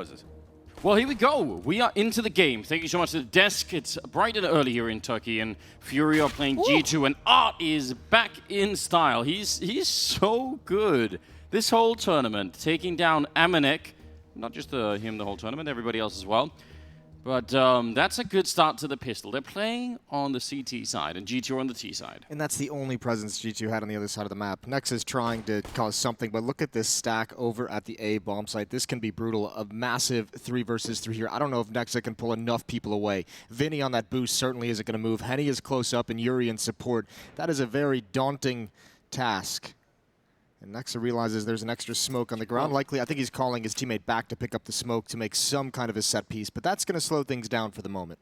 was it? Well, here we go. We are into the game. Thank you so much to the desk. It's bright and early here in Turkey, and FURIA are playing G2, and Art is back in style. He's so good. This whole tournament, taking down Amanek, not just him the whole tournament, everybody else as well. But that's a good start to the pistol. They're playing on the CT side, and G2 are on the T side. And that's the only presence G2 had on the other side of the map. Nexa's trying to cause something, but look at this stack over at the A bomb site. This can be brutal. A massive 3 versus 3 here. I don't know if Nexa can pull enough people away. Vinny on that boost certainly isn't going to move. Henny is close up, and Yuri in support. That is a very daunting task. And Nexa realizes there's an extra smoke on the ground. Likely, I think he's calling his teammate back to pick up the smoke to make some kind of a set piece, but that's going to slow things down for the moment.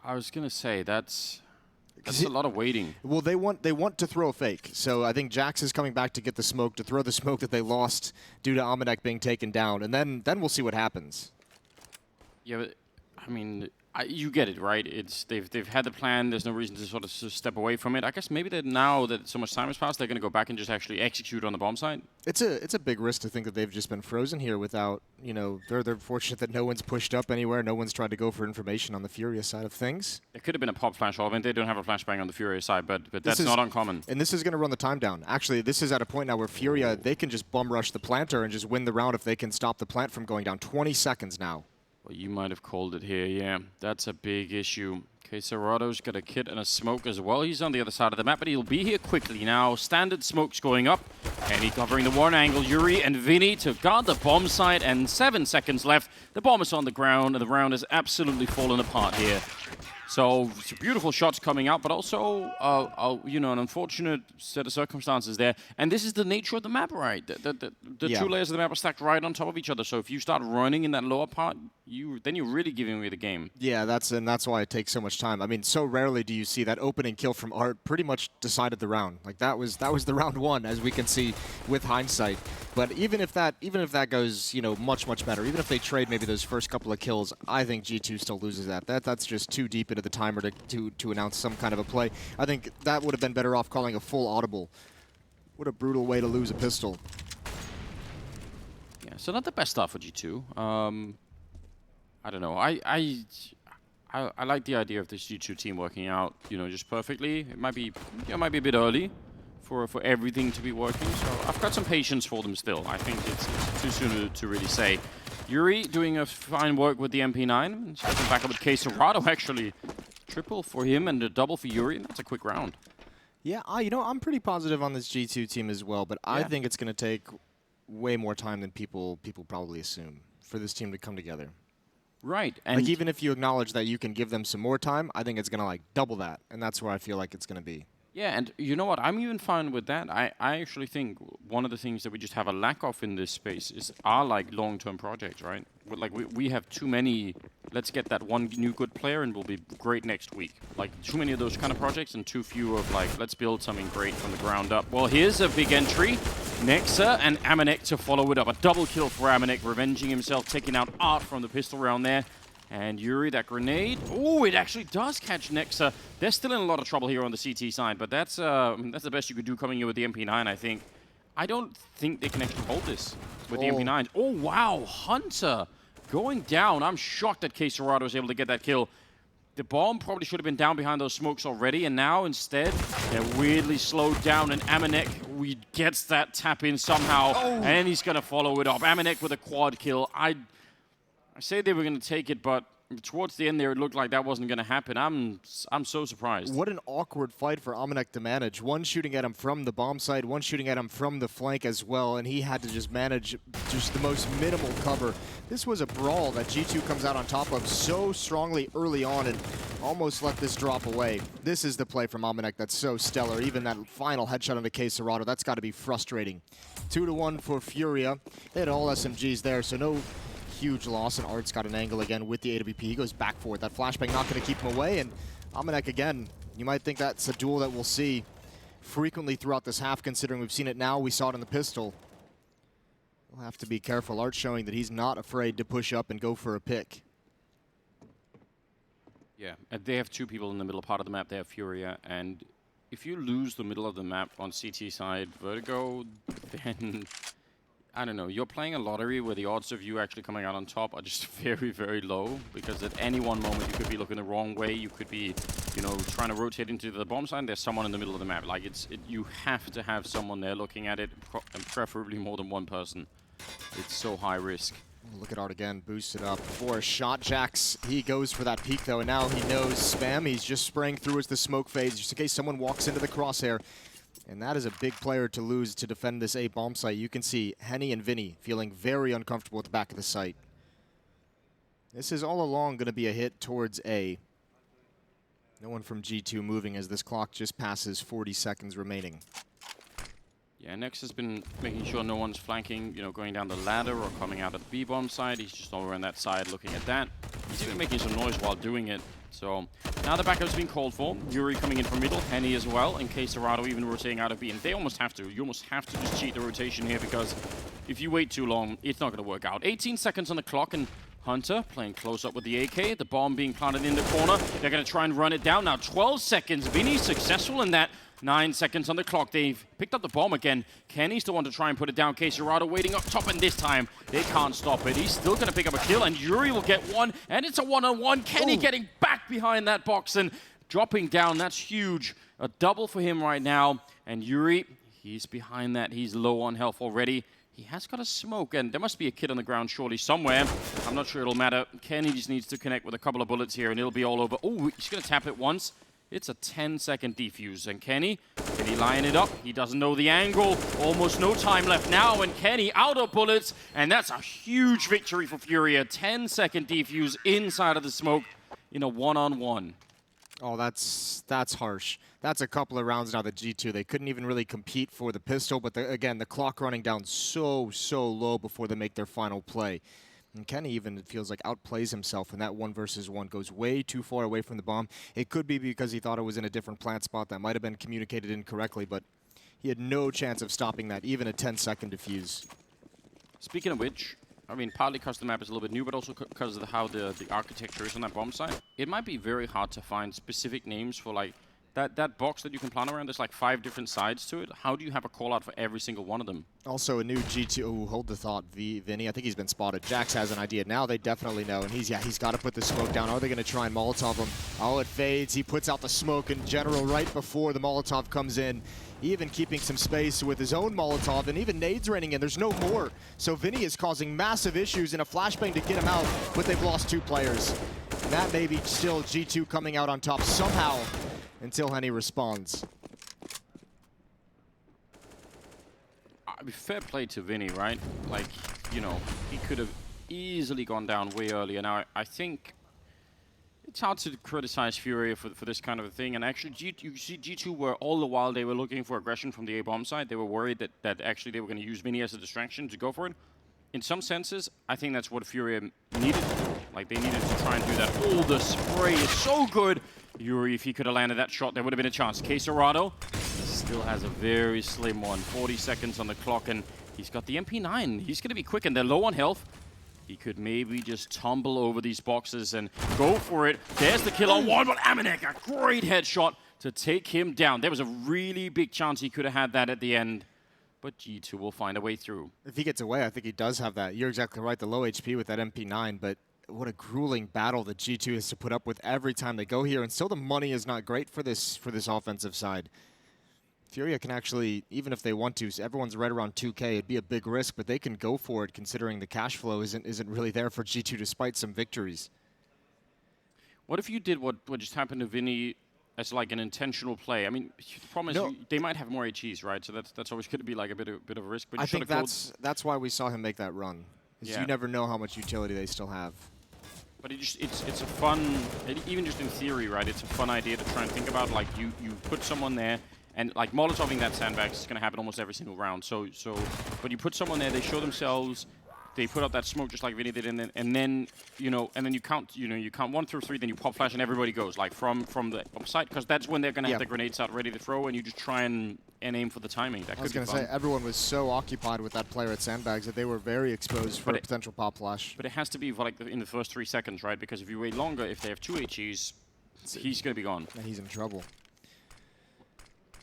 I was going to say, that's a lot of waiting. Well, they want to throw a fake. So I think Jax is coming back to get the smoke, to throw the smoke that they lost due to Amanek being taken down, and then we'll see what happens. Yeah, but, I mean, you get it, right? They've had the plan. There's no reason to sort of step away from it. I guess maybe that now that so much time has passed, they're going to go back and just actually execute on the bomb site. It's a big risk to think that they've just been frozen here without, you know, they're fortunate that no one's pushed up anywhere. No one's tried to go for information on the FURIA side of things. It could have been a pop flash off, and they don't have a flashbang on the FURIA side, but that's not uncommon. And this is going to run the time down. Actually, this is at a point now where FURIA, they can just bum rush the planter and just win the round if they can stop the plant from going down. 20 seconds now. Well, you might have called it here, yeah. That's a big issue. Quesarado's got a kit and a smoke as well. He's on the other side of the map, but he'll be here quickly now. Standard smokes going up. And he covering the one angle. Yuri and Vinny to guard the bomb site, and 7 seconds left. The bomb is on the ground, and the round has absolutely fallen apart here. So, beautiful shots coming out, but also, you know, an unfortunate set of circumstances there. And this is the nature of the map, right? The two layers of the map are stacked right on top of each other. So if you start running in that lower part, then you're really giving away the game. Yeah, that's why it takes so much time. I mean, so rarely do you see that opening kill from Art pretty much decided the round. Like that was the round one, as we can see with hindsight. But even if that goes, you know, much better, even if they trade maybe those first couple of kills, I think G2 still loses that. That's just too deep into the timer to announce some kind of a play. I think that would have been better off calling a full audible. What a brutal way to lose a pistol. Yeah, so not the best start for G2. I don't know. I like the idea of this G2 team working out, you know, just perfectly. It might be a bit early for everything to be working. So I've got some patience for them still. I think it's too soon to really say. Yuri doing a fine work with the MP9. Stepping back up with Quesarado, actually. Triple for him and a double for Yuri, and that's a quick round. Yeah, you know, I'm pretty positive on this G2 team as well, but I think it's going to take way more time than people probably assume for this team to come together. Right. And like, even if you acknowledge that you can give them some more time, I think it's going to, like, double that, and that's where I feel like it's going to be. Yeah, and you know what? I'm even fine with that. I actually think one of the things that we just have a lack of in this space are like long-term projects, right? Like we have too many. Let's get that one new good player and we'll be great next week. Like too many of those kind of projects and too few of like let's build something great from the ground up. Well, here's a big entry. Nexa and Amanek to follow it up. A double kill for Amanek, revenging himself, taking out Art from the pistol round there. And Yuri, that grenade. Oh, it actually does catch Nexa. They're still in a lot of trouble here on the CT side, but that's the best you could do coming in with the MP9, I think. I don't think they can actually hold this with the MP9s. Oh, wow. Hunter going down. I'm shocked that Quesarado was able to get that kill. The bomb probably should have been down behind those smokes already, and now instead, they're weirdly slowed down, and Amanek gets that tap in somehow, and he's going to follow it up. Amanek with a quad kill. I say they were going to take it, but towards the end there, it looked like that wasn't going to happen. I'm so surprised. What an awkward fight for Amanek to manage. One shooting at him from the bomb side, one shooting at him from the flank as well, and he had to just manage just the most minimal cover. This was a brawl that G2 comes out on top of so strongly early on and almost let this drop away. This is the play from Amanek that's so stellar. Even that final headshot on the Quesarado, that's got to be frustrating. 2-1 for FURIA. They had all SMGs there, so no huge loss, and Art's got an angle again with the AWP. He goes back for it. That flashbang not going to keep him away, and Amanek again. You might think that's a duel that we'll see frequently throughout this half, considering we've seen it now. We saw it in the pistol. We'll have to be careful. Art showing that he's not afraid to push up and go for a pick. Yeah, they have two people in the middle part of the map. They have FURIA, and if you lose the middle of the map on CT side Vertigo, then I don't know. You're playing a lottery where the odds of you actually coming out on top are just very, very low, because at any one moment you could be looking the wrong way. You could be, you know, trying to rotate into the bomb side. And there's someone in the middle of the map. Like you have to have someone there looking at it, and preferably more than one person. It's so high risk. Look at Art again, boosted up for a shot. Jax, he goes for that peek though, and now he knows spam. He's just spraying through as the smoke fades, just in case someone walks into the crosshair. And that is a big player to lose to defend this A bomb site. You can see Henny and Vinny feeling very uncomfortable at the back of the site. This is all along going to be a hit towards A. No one from G2 moving as this clock just passes 40 seconds remaining. Yeah, Nex has been making sure no one's flanking, you know, going down the ladder or coming out at the B-bomb side. He's just over on that side looking at that. He's even making some noise while doing it. So now the backup's being called for. Yuri coming in from middle, Henny as well, and K-Serrado even rotating out of B. And they almost have to. You almost have to just cheat the rotation here, because if you wait too long, it's not going to work out. 18 seconds on the clock, and Hunter playing close up with the AK. The bomb being planted in the corner. They're going to try and run it down. Now 12 seconds. Vinny successful in that. 9 seconds on the clock. They've picked up the bomb again. Kenny's the one to try and put it down. K-Serrado waiting up top, and this time they can't stop it. He's still going to pick up a kill, and Yuri will get one, and it's a one-on-one. Kenny getting back behind that box and dropping down. That's huge. A double for him right now. And Yuri, he's behind that. He's low on health already. He has got a smoke, and there must be a kid on the ground surely somewhere. I'm not sure it'll matter. Kenny just needs to connect with a couple of bullets here, and it'll be all over. Oh, he's going to tap it once. It's a 10-second defuse, and Kenny, can he line it up? He doesn't know the angle. Almost no time left now, and Kenny out of bullets, and that's a huge victory for FURIA. 10-second defuse inside of the smoke in a one-on-one. Oh, that's harsh. That's a couple of rounds now that G2. They couldn't even really compete for the pistol, but again, the clock running down so low before they make their final play. And Kenny even, it feels like, outplays himself in that 1 versus 1, goes way too far away from the bomb. It could be because he thought it was in a different plant spot that might have been communicated incorrectly, but he had no chance of stopping that, even a 10-second defuse. Speaking of which, I mean, partly because the map is a little bit new, but also because of how the architecture is on that bomb site, it might be very hard to find specific names for, like, that box that you can plan around. There's like 5 different sides to it. How do you have a call out for every single one of them? Also a new G2. Oh, hold the thought, Vinny. I think he's been spotted. Jax has an idea. Now they definitely know. And he's got to put the smoke down. Are they going to try and Molotov him? Oh, it fades. He puts out the smoke in general right before the Molotov comes in. Even keeping some space with his own Molotov, and even nades raining in. There's no more. So Vinny is causing massive issues in a flashbang to get him out, but they've lost 2 players. And that may be still G2 coming out on top somehow, until Henny responds. Fair play to Vinny, right? Like, you know, he could have easily gone down way earlier. Now, I think it's hard to criticize FURIA for this kind of a thing. And actually, you see G2 were all the while they were looking for aggression from the A-bomb side. They were worried that actually they were going to use Vinny as a distraction to go for it. In some senses, I think that's what FURIA needed to do. Like, they needed to try and do that. Oh, the spray is so good. Yuri, if he could have landed that shot, there would have been a chance. K-Serrado still has a very slim one. 40 seconds on the clock, and he's got the MP9. He's going to be quick, and they're low on health. He could maybe just tumble over these boxes and go for it. There's the kill on one, but Amanek, a great headshot to take him down. There was a really big chance he could have had that at the end, but G2 will find a way through. If he gets away, I think he does have that. You're exactly right, the low HP with that MP9, but what a grueling battle that G2 has to put up with every time they go here, and still the money is not great for this offensive side. FURIA can actually, even if they want to, so everyone's right around 2K, it'd be a big risk, but they can go for it considering the cash flow isn't really there for G2 despite some victories. What if you did what just happened to Vinny as like an intentional play? I mean, the problem is they might have more HEs, right? So that's always going to be like a bit of a risk. But I think that's why we saw him make that run. Yeah. You never know how much utility they still have. But it's a fun, even just in theory, right? It's a fun idea to try and think about. Like you put someone there, and like Molotoving that sandbag is going to happen almost every single round. But you put someone there, they show themselves, they put up that smoke just like Vinny did, and then you count 1 through 3, then you pop flash and everybody goes like from the upside, because that's when they're going to have the grenades out ready to throw, and you just try and aim for the timing. That I was going to say, everyone was so occupied with that player at sandbags that they were very exposed for a potential pop flash. But it has to be for like in the first 3 seconds, right? Because if you wait longer, if they have 2 HEs, he's going to be gone. And he's in trouble.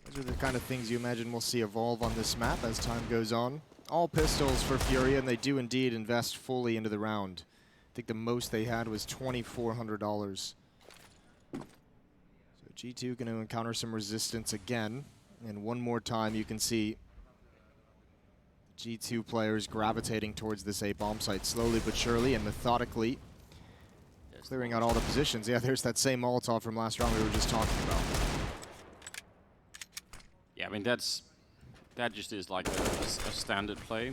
Those are the kind of things you imagine we'll see evolve on this map as time goes on. All pistols for FURIA, and they do indeed invest fully into the round. I think the most they had was $2,400. So G2 going to encounter some resistance again. And one more time you can see G2 players gravitating towards this A bomb site slowly but surely and methodically, clearing out all the positions. Yeah, there's that same Molotov from last round we were just talking about. Yeah, I mean, that just is like a standard play.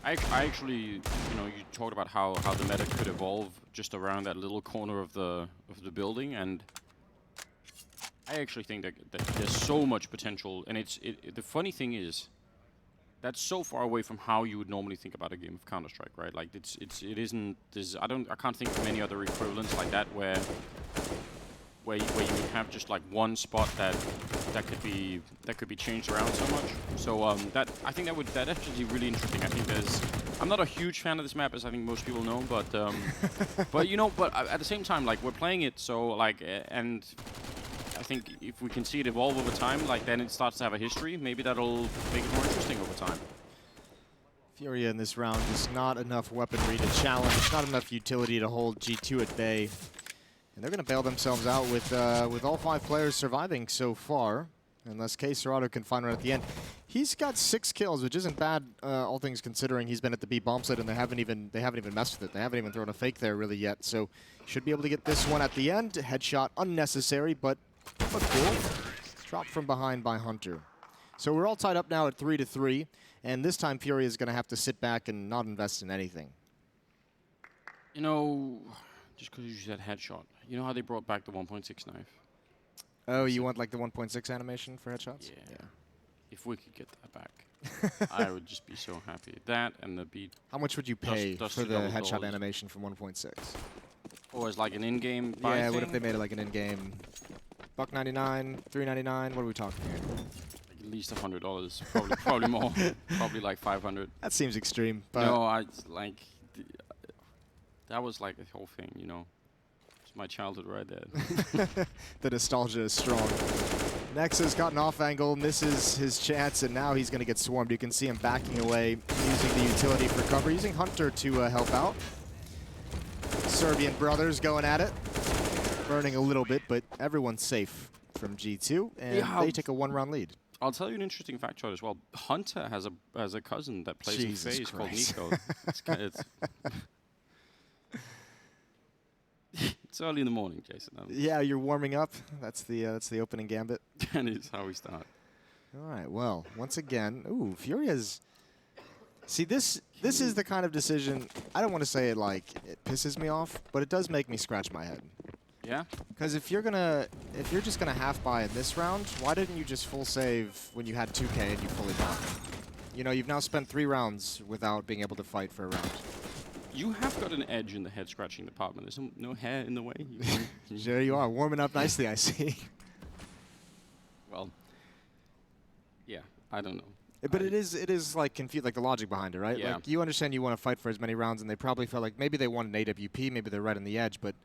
I actually, you know, you talked about how the meta could evolve just around that little corner of the building, and I actually think that there's so much potential. And the funny thing is, that's so far away from how you would normally think about a game of Counter-Strike, right? Like it isn't. I can't think of any other equivalents like that where you have just like one spot that could be changed around so much. So I think that actually really interesting. I think I'm not a huge fan of this map, as I think most people know, but but you know, but at the same time, like, we're playing it, so like, and I think if we can see it evolve over time, like, then it starts to have a history. Maybe that'll make it more interesting over time. FURIA in this round, just not enough weaponry to challenge, not enough utility to hold G2 at bay. And they're going to bail themselves out with all 5 players surviving so far, unless K-Serrato can find one at the end. He's got 6 kills, which isn't bad, all things considering. He's been at the B bomb site and they haven't even messed with it. They haven't even thrown a fake there really yet. So should be able to get this one at the end. Headshot unnecessary, but cool. Dropped from behind by Hunter. So we're all tied up now at 3-3, and this time FURIA is going to have to sit back and not invest in anything. You know, just because you said headshot, you know how they brought back the 1.6 knife? Oh, you want like the 1.6 animation for headshots? Yeah. If we could get that back, I would just be so happy. That and the beat. How much would you pay for the headshot animation from 1.6? Or as like an in-game buy Yeah, thing? what if they made it like an in-game $1.99, $3.99? What are we talking here? Like at least $100, probably more, probably like 500. That seems extreme. But No, that was like the whole thing, you know. It's my childhood right there. the nostalgia is strong. Nexus got an off angle, misses his chance, and now he's going to get swarmed. You can see him backing away, using the utility for cover, using Hunter to help out. Serbian brothers going at it. Burning a little bit, but everyone's safe from G2, and they take a 1-round lead. I'll tell you an interesting factoid as well. Hunter has a cousin that plays in FaZe called Nico. It's early in the morning, Jason. Yeah, you're warming up. That's the opening gambit. That is how we start. All right. Well, once again, ooh, FURIA's. See, this is the kind of decision. I don't want to say it like it pisses me off, but it does make me scratch my head. Yeah. Because if you're just gonna half buy in this round, why didn't you just full save when you had 2K and you fully bought? You know, you've now spent 3 rounds without being able to fight for a round. You have got an edge in the head scratching department. There's no hair in the way. There you are, warming up nicely, I see. Well, yeah, I don't know. But it is like confused, like the logic behind it, right? Yeah. Like, you understand you want to fight for as many rounds, and they probably felt like maybe they want an AWP, maybe they're right on the edge, but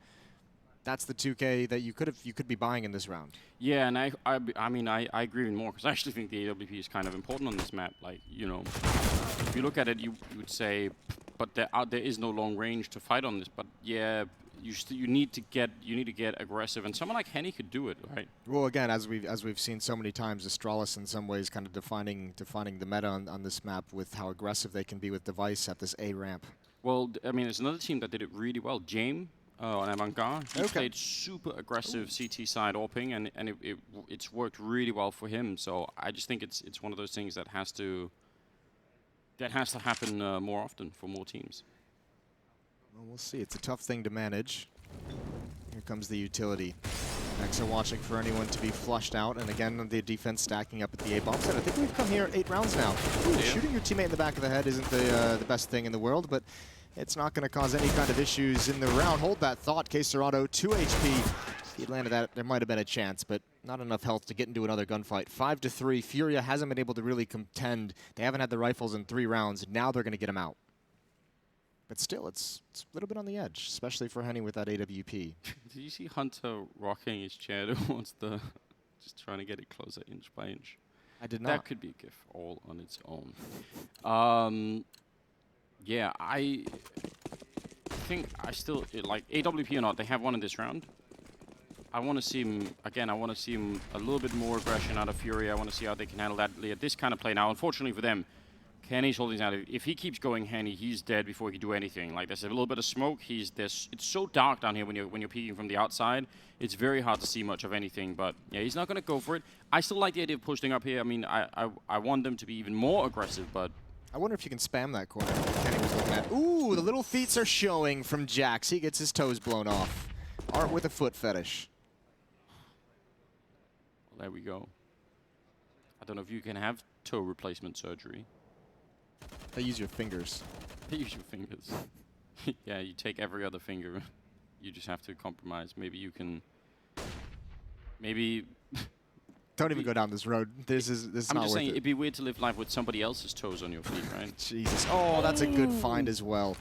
that's the 2K that you could be buying in this round. Yeah, and I mean I agree even more, because I actually think the AWP is kind of important on this map. Like, you know, if you look at it, you would say, but there is no long range to fight on this. But yeah, you need to get aggressive, and someone like Henny could do it, right? Well, again, as we've seen so many times, Astralis in some ways kind of defining the meta on this map with how aggressive they can be with Device at this A ramp. Well, I mean, there's another team that did it really well. Jame on Avant-Garde, he played super aggressive CT side AWPing, and it's worked really well for him. So I just think it's one of those things that has to happen more often for more teams. Well, we'll see. It's a tough thing to manage. Here comes the utility. Nexa watching for anyone to be flushed out, and again, the defense stacking up at the A-bomb site. I think we've come here 8 rounds now. Ooh, yeah. Shooting your teammate in the back of the head isn't the best thing in the world, but it's not going to cause any kind of issues in the round. Hold that thought, K-Serrato, 2 HP. If he'd landed that, there might have been a chance, but not enough health to get into another gunfight. 5-3. FURIA hasn't been able to really contend. They haven't had the rifles in 3 rounds. Now they're going to get them out. But still, it's a little bit on the edge, especially for Henny with that AWP. Did you see Hunter rocking his chair towards just trying to get it closer inch by inch? I did That not. could be a GIF all on its own. Yeah, I think I still like AWP or not. They have one in this round. I want to see him again. I want to see him a little bit more aggression out of FURIA. I want to see how they can handle that. This kind of play now. Unfortunately for them, Kenny's holding out. If he keeps going Henny, he's dead before he can do anything. Like there's a little bit of smoke. It's so dark down here when you're peeking from the outside. It's very hard to see much of anything. But yeah, he's not going to go for it. I still like the idea of pushing up here. I mean, I want them to be even more aggressive, but. I wonder if you can spam that corner. Kenny was looking at. Ooh, the little feet are showing from Jax. He gets his toes blown off. Art with a foot fetish. Well, there we go. I don't know if you can have toe replacement surgery. They use your fingers. They use your fingers. Yeah, you take every other finger. You just have to compromise. Maybe you can. Maybe. Don't even go down this road. This is I'm not just worth saying, it. it'd be weird to live life with somebody else's toes on your feet, right? Jesus. Oh, that's a good find as well.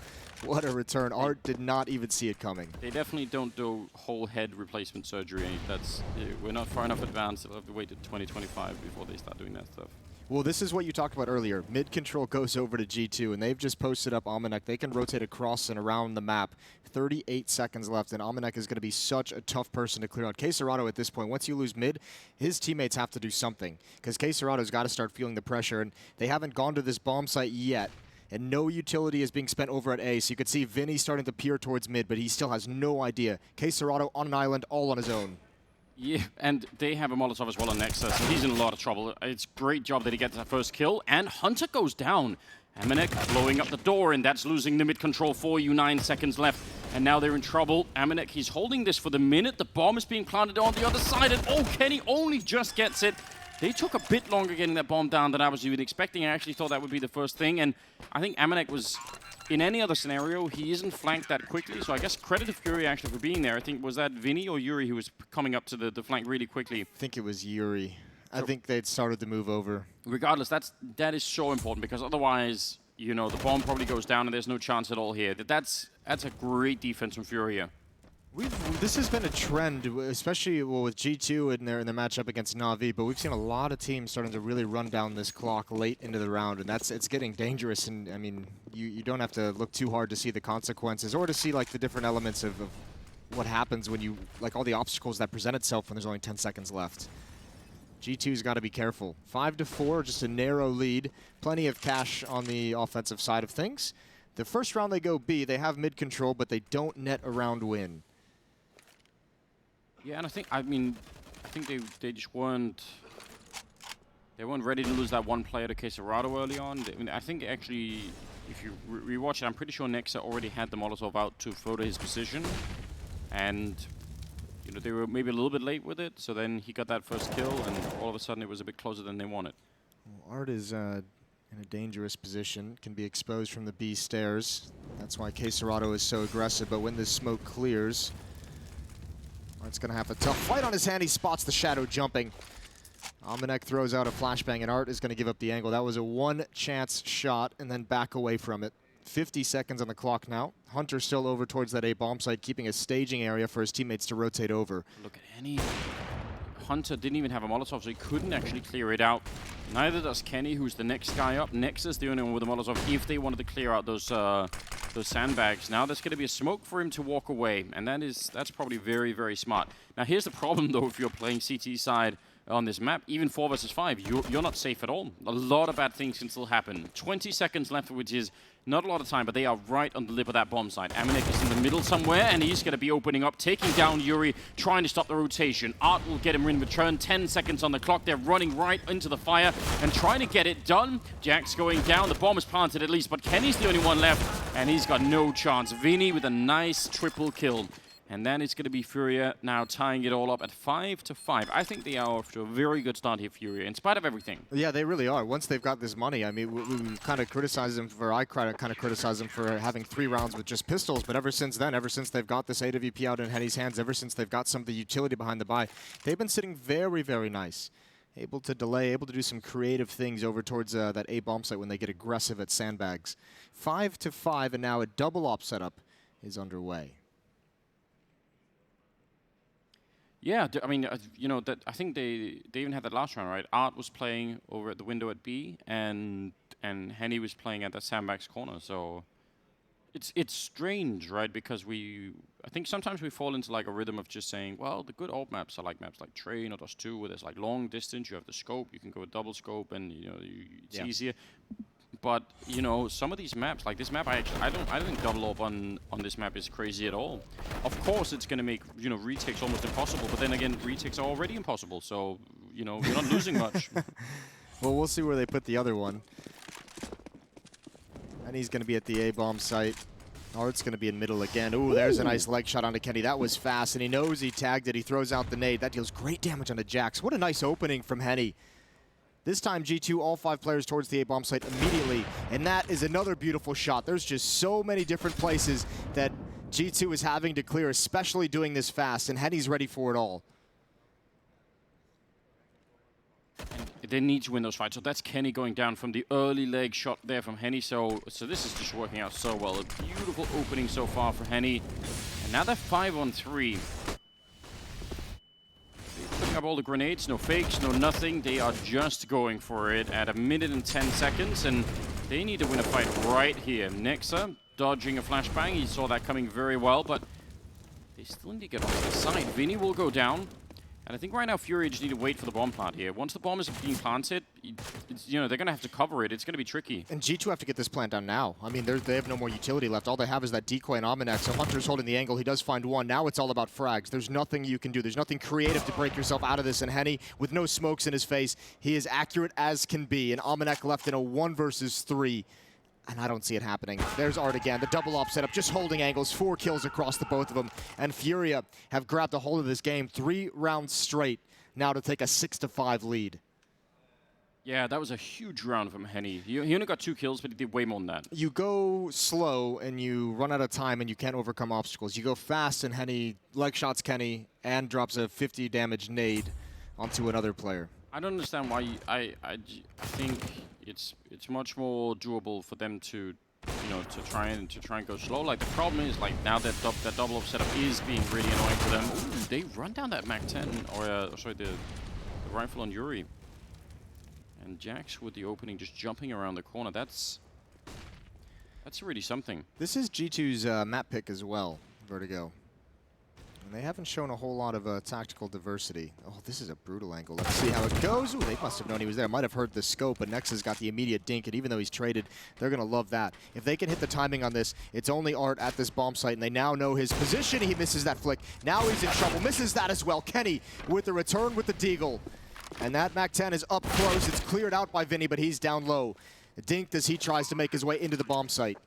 What a return. Art did not even see it coming. They definitely don't do whole head replacement surgery. That's we're not far enough advanced. They'll have to wait to 2025 before they start doing that stuff. Well, this is what you talked about earlier. Mid control goes over to G2, and they've just posted up Almanac. They can rotate across and around the map. 38 seconds left, and Almanac is going to be such a tough person to clear out. K-Serrato at this point, once you lose mid, his teammates have to do something, because K-Serrato's got to start feeling the pressure, and they haven't gone to this bomb site yet. And no utility is being spent over at A, so you could see Vinny starting to peer towards mid, but he still has no idea. K-Serrato on an island, all on his own. Yeah, and they have a Molotov as well on Nexus, and he's in a lot of trouble. It's great job that he gets that first kill, and Hunter goes down. Amanek blowing up the door, and that's losing the mid-control for you. 9 seconds left, and now they're in trouble. Amanek, he's holding this for the minute. The bomb is being planted on the other side, and oh, Kenny only just gets it. They took a bit longer getting that bomb down than I was even expecting. I actually thought that would be the first thing, and I think Amanek was... In any other scenario, he isn't flanked that quickly, so I guess credit to Fury actually for being there. I think, was that Vinny or Yuri who was coming up to the flank really quickly? I think it was Yuri. I think they'd started to move over. Regardless, that is so important, because otherwise, you know, the bomb probably goes down and there's no chance at all here. That's a great defense from Furia. This has been a trend, especially with G2 in their matchup against Na'Vi, but we've seen a lot of teams starting to really run down this clock late into the round, and it's getting dangerous. And I mean, you don't have to look too hard to see the consequences or to see like the different elements of what happens when you like all the obstacles that present itself when there's only 10 seconds left. G2's got to be careful. 5-4, just a narrow lead. Plenty of cash on the offensive side of things. The first round they go B, they have mid control, but they don't net a round win. Yeah, and I think they just weren't ready to lose that one player to K-Serrato early on. I think actually, if you rewatch it, I'm pretty sure Nexa already had the Molotov out to photo his position, and you know they were maybe a little bit late with it. So then he got that first kill, and all of a sudden it was a bit closer than they wanted. Well, Art is in a dangerous position, can be exposed from the B stairs. That's why K-Serrato is so aggressive. But when this smoke clears, Art's going to have a tough fight on his hand. He spots the shadow jumping. Almanac throws out a flashbang, and Art is going to give up the angle. That was a one-chance shot, and then back away from it. 50 seconds on the clock now. Hunter still over towards that A bomb site, keeping a staging area for his teammates to rotate over. Look at any... Hunter didn't even have a Molotov, so he couldn't actually clear it out. Neither does Kenny, who's the next guy up. Nexus the only one with a Molotov if they wanted to clear out those sandbags. Now there's going to be a smoke for him to walk away, and that's probably very, very smart. Now here's the problem, though, if you're playing CT side on this map, even 4 versus 5, you're not safe at all. A lot of bad things can still happen. 20 seconds left, which is not a lot of time, but they are right on the lip of that bomb site. Amanek is in the middle somewhere, and he's going to be opening up, taking down Yuri, trying to stop the rotation. Art will get him in return. 10 seconds on the clock. They're running right into the fire and trying to get it done. Jack's going down. The bomb is planted at least, but Kenny's the only one left, and he's got no chance. Vinny with a nice triple kill. And then it's going to be Furia now tying it all up at 5-5. I think they are off to a very good start here, Furia, in spite of everything. Yeah, they really are. Once they've got this money, I mean, we kind of criticize them for, I kind of criticize them for having 3 rounds with just pistols, but ever since then, ever since they've got this AWP out in Henny's hands, ever since they've got some of the utility behind the buy, they've been sitting very, very nice. Able to delay, able to do some creative things over towards that A bomb site when they get aggressive at sandbags. 5-5, and now a double op setup is underway. Yeah, I mean, you know, that I think they even had that last round, right? Art was playing over at the window at B, and Henny was playing at the sandbags corner. So it's strange, right? Because I think sometimes we fall into like a rhythm of just saying, well, the good alt maps are like maps like Train or Dust 2, where there's like long distance. You have the scope, you can go with double scope, and you know it's easier. But you know, some of these maps, like this map, I don't think double up on this map is crazy at all. Of course, it's going to make, you know, retakes almost impossible. But then again, retakes are already impossible. So you know, you're not losing much. Well, we'll see where they put the other one. And he's going to be at the A-bomb site. Art's going to be in middle again. Ooh, there's a nice leg shot onto Kenny. That was fast, and he knows he tagged it. He throws out the nade. That deals great damage onto Jax. What a nice opening from Henny. This time, G2, all 5 players towards the A-bomb site immediately, and that is another beautiful shot. There's just so many different places that G2 is having to clear, especially doing this fast, and Henny's ready for it all. And they need to win those fights, so that's Kenny going down from the early leg shot there from Henny. So this is just working out so well. A beautiful opening so far for Henny. And now they're 5-on-3. Picking up all the grenades, no fakes, no nothing. They are just going for it at 1 minute and 10 seconds, and they need to win a fight right here. Nexa dodging a flashbang. He saw that coming very well, but they still need to get on the side. Vinny will go down. And I think right now FURIA just need to wait for the bomb plant here. Once the bomb is being planted, you know, they're going to have to cover it. It's going to be tricky. And G2 have to get this plant down now. I mean, they have no more utility left. All they have is that decoy and Almanac. So Hunter's holding the angle. He does find one. Now it's all about frags. There's nothing you can do. There's nothing creative to break yourself out of this. And Henny, with no smokes in his face, he is accurate as can be. And Almanac left in a 1 versus 3. And I don't see it happening. There's Art again. The double op setup, just holding angles. 4 kills across the both of them. And FURIA have grabbed a hold of this game 3 rounds straight now to take a 6-5 lead. Yeah, that was a huge round from Henny. He only got 2 kills, but he did way more than that. You go slow and you run out of time and you can't overcome obstacles. You go fast and Henny leg shots Kenny and drops a 50 damage nade onto another player. I don't understand why. I think it's much more doable for them to, you know, to try and go slow. Like the problem is, like now that double up setup is being really annoying for them. Ooh, they run down that Mac 10 or sorry, the rifle on Yuri. And Jax with the opening, just jumping around the corner. That's really something. This is G2's map pick as well, Vertigo. And they haven't shown a whole lot of tactical diversity. Oh, this is a brutal angle. Let's see how it goes. Ooh, they must have known he was there. Might have heard the scope, but Nexa's got the immediate dink, and even though he's traded, they're going to love that. If they can hit the timing on this, it's only Art at this bomb site, and they now know his position. He misses that flick. Now he's in trouble. Misses that as well. Kenny with the return with the deagle. And that Mac 10 is up close. It's cleared out by Vinny, but he's down low. Dinked as he tries to make his way into the bomb site.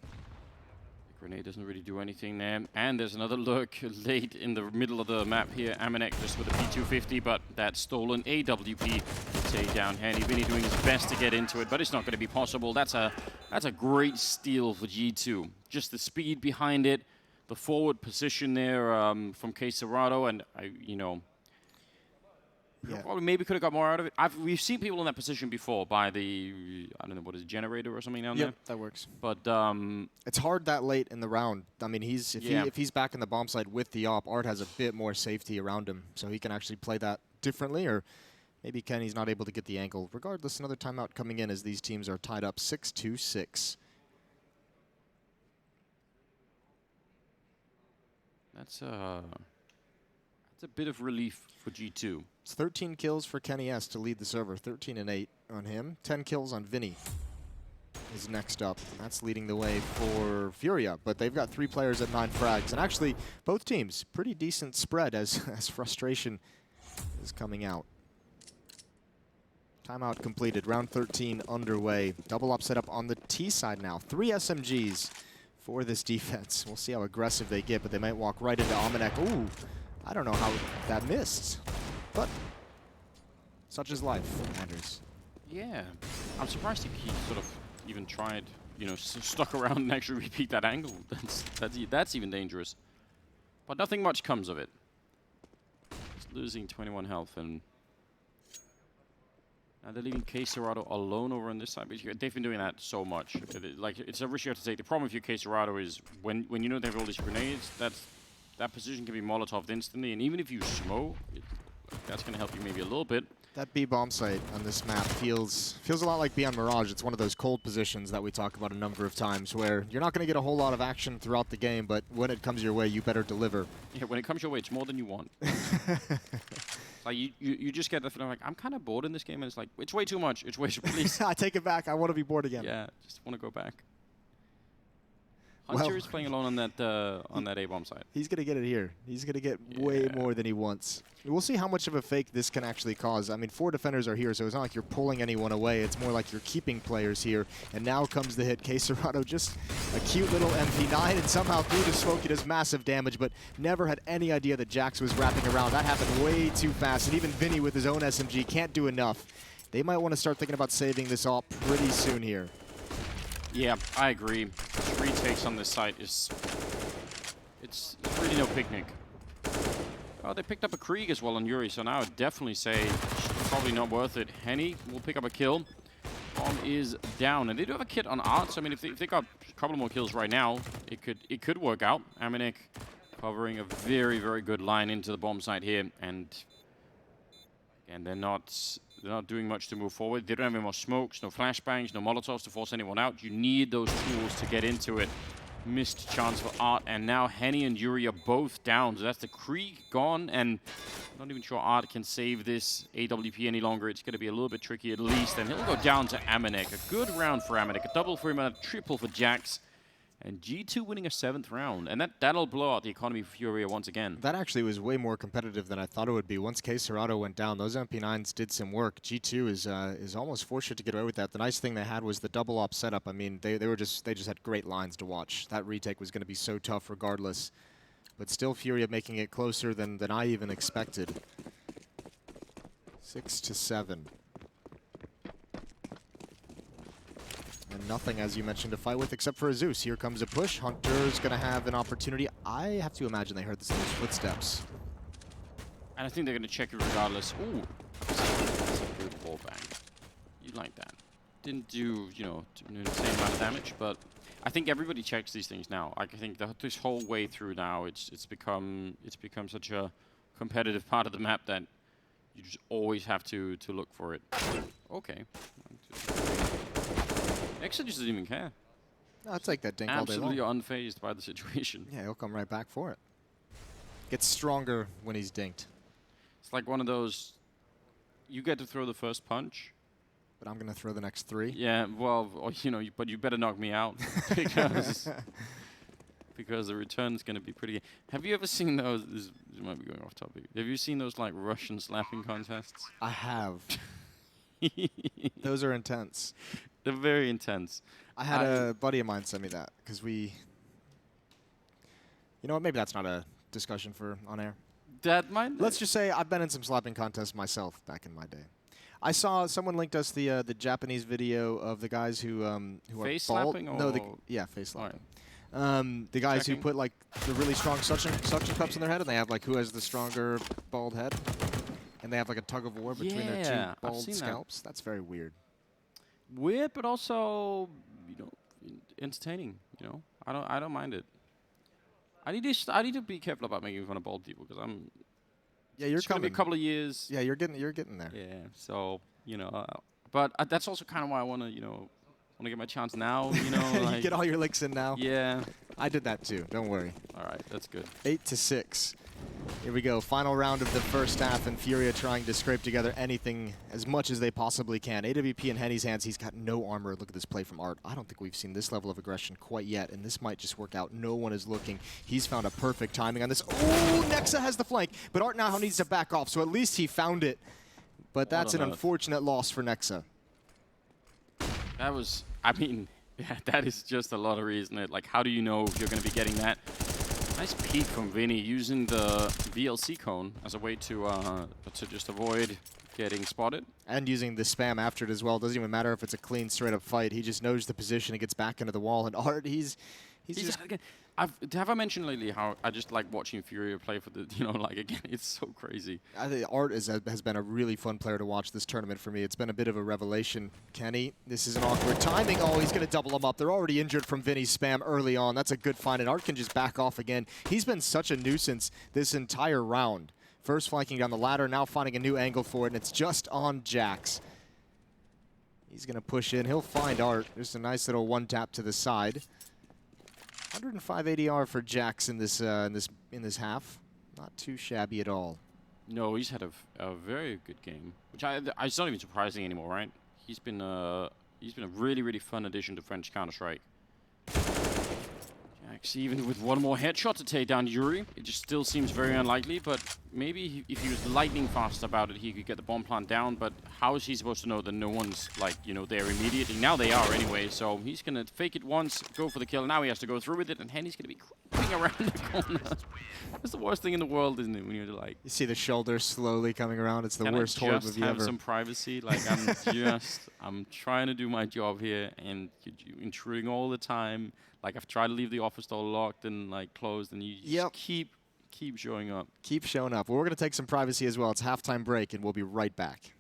Grenade doesn't really do anything there. And there's another lurk late in the middle of the map here. Amanek just with a P250, but that stolen AWP to take down Henny. Vinny doing his best to get into it, but it's not going to be possible. That's a great steal for G2. Just the speed behind it, the forward position there from K Serrato, and you know, yeah. Probably maybe could have got more out of it. We've seen people in that position before by the, I don't know, what is it, generator or something down there? That works. But it's hard that late in the round. I mean, if he's back in the bomb site with the op, Art has a bit more safety around him, so he can actually play that differently, or maybe Kenny's not able to get the angle. Regardless, another timeout coming in as these teams are tied up 6-6. That's a bit of relief for G2. It's 13 kills for Kenny S to lead the server. 13 and 8 on him. 10 kills on Vinny is next up. That's leading the way for FURIA, but they've got 3 players at 9 frags. And actually, both teams, pretty decent spread as frustration is coming out. Timeout completed. Round 13 underway. Double up setup on the T side now. 3 SMGs for this defense. We'll see how aggressive they get, but they might walk right into Almanac. Ooh. I don't know how that missed, but such is life, Anders. Yeah, I'm surprised he sort of even tried, you know, stuck around and actually repeat that angle. That's even dangerous. But nothing much comes of it. He's losing 21 health, and now they're leaving K Serrato alone over on this side. But they've been doing that so much. Like, it's a risk you have to take. The problem with your K Serrato is when you know they have all these grenades, that's that position can be Molotoved instantly, and even if you smoke, that's going to help you maybe a little bit. That B bomb site on this map feels a lot like Beyond Mirage. It's one of those cold positions that we talk about a number of times where you're not going to get a whole lot of action throughout the game, but when it comes your way, you better deliver. Yeah, when it comes your way, it's more than you want. Like you just get the feeling like, I'm kind of bored in this game, and it's like, it's way too much. It's way too, please. I take it back. I want to be bored again. Yeah, just want to go back. Hunter is playing alone on that A-bomb side. He's going to get it here. He's going to get way more than he wants. We'll see how much of a fake this can actually cause. I mean, 4 defenders are here, so it's not like you're pulling anyone away. It's more like you're keeping players here. And now comes the hit. K-Serrano, just a cute little MP9, and somehow through the smoke he does massive damage, but never had any idea that Jax was wrapping around. That happened way too fast, and even Vinny with his own SMG can't do enough. They might want to start thinking about saving this all pretty soon here. Yeah, I agree. 3 takes on this site is... It's really no picnic. Oh, they picked up a Krieg as well on Yuri, so now I'd definitely say probably not worth it. Henny will pick up a kill. Bomb is down, and they do have a kit on Art, so I mean, if they got a couple more kills right now, it could work out. Aminek covering a very, very good line into the bomb site here, and they're not doing much to move forward. They don't have any more smokes, no flashbangs, no molotovs to force anyone out. You need those tools to get into it. Missed chance for Art, and now Henny and Yuri are both down. So that's the Krieg gone, and I'm not even sure Art can save this AWP any longer. It's going to be a little bit tricky at least, and he'll go down to Aminek. A good round for Aminek. A double for him and a triple for Jax. And G2 winning a 7th round. And that'll blow out the economy for FURIA once again. That actually was way more competitive than I thought it would be. Once K-Serrano went down, those MP9s did some work. G2 is almost fortunate to get away with that. The nice thing they had was the double op setup. I mean, they just had great lines to watch. That retake was going to be so tough regardless. But still FURIA making it closer than I even expected. 6-7. And nothing, as you mentioned, to fight with except for a Zeus. Here comes a push. Hunter's going to have an opportunity. I have to imagine they heard the Zeus footsteps. And I think they're going to check it regardless. Ooh, that's a good ball bang. You like that. Didn't do, an insane amount of damage, but I think everybody checks these things now. I think this whole way through now, it's become such a competitive part of the map that you just always have to look for it. Okay. Nexa just doesn't even care. No, I'll take that dink all day long. Absolutely unfazed by the situation. Yeah, he'll come right back for it. Gets stronger when he's dinked. It's like one of those, you get to throw the first punch. But I'm going to throw the next 3. Yeah, well, but you better knock me out because the return's going to be pretty. Have you ever seen those? This might be going off topic. Have you seen those like Russian slapping contests? I have. Those are intense. They're very intense. I had a buddy of mine send me that because we. You know what? Maybe that's not a discussion for on air. That might. Let's just say I've been in some slapping contests myself back in my day. I saw someone linked us the Japanese video of the guys who are face bald. slapping, or no, yeah, face slapping. Right. The guys who put like the really strong suction cups in their head, and they have like who has the stronger bald head, and they have like a tug of war between their 2 bald scalps. That's very weird. Weird, but also entertaining. I don't mind it. I need to be careful about making fun of bald people because I'm. Yeah, you're coming. It's gonna be a couple of years. Yeah, you're getting there. Yeah, so but that's also kind of why I want to get my chance now. Like, you get all your licks in now. Yeah, I did that too. Don't worry. All right, that's good. 8-6. Here we go. Final round of the first half, and FURIA trying to scrape together anything as much as they possibly can. AWP in Henny's hands. He's got no armor. Look at this play from Art. I don't think we've seen this level of aggression quite yet, and this might just work out. No one is looking. He's found a perfect timing on this. Oh, Nexa has the flank, but Art now needs to back off, so at least he found it. But that's an unfortunate loss for Nexa. That was, yeah, that is just a lottery, isn't it? Like, how do you know if you're going to be getting that? Nice peek from Vinny using the VLC cone as a way to just avoid getting spotted. And using the spam after it as well. Doesn't even matter if it's a clean, straight-up fight. He just knows the position and gets back into the wall. And Art, he's He's just again. Have I mentioned lately how I just like watching FURIA play for the, like again, it's so crazy. I think Art has been a really fun player to watch this tournament for me. It's been a bit of a revelation. Kenny, this is an awkward timing. Oh, he's going to double him up. They're already injured from Vinny's spam early on. That's a good find, and Art can just back off again. He's been such a nuisance this entire round. First flanking down the ladder, now finding a new angle for it, and it's just on Jax. He's going to push in. He'll find Art. Just a nice little one-tap to the side. 105 ADR for Jax in this half. Not too shabby at all. No, he's had a very good game, which it's not even surprising anymore, right? He's been a really fun addition to French Counter-Strike. Jax, even with one more headshot to take down Yuri, it just still seems very unlikely. But maybe if he was lightning fast about it, he could get the bomb plant down. But how is he supposed to know that no one's there immediately? Now they are anyway. So he's gonna fake it once, go for the kill. Now he has to go through with it, and Henny's gonna be creeping around the corner. That's the worst thing in the world, isn't it? When you're like, you see the shoulder slowly coming around. It's the worst horror movie ever. Have some privacy. Like I'm trying to do my job here, and you're intruding all the time. Like I've tried to leave the office door locked and closed, and you just keep showing up. Keep showing up. Well, we're gonna take some privacy as well. It's halftime break, and we'll be right back.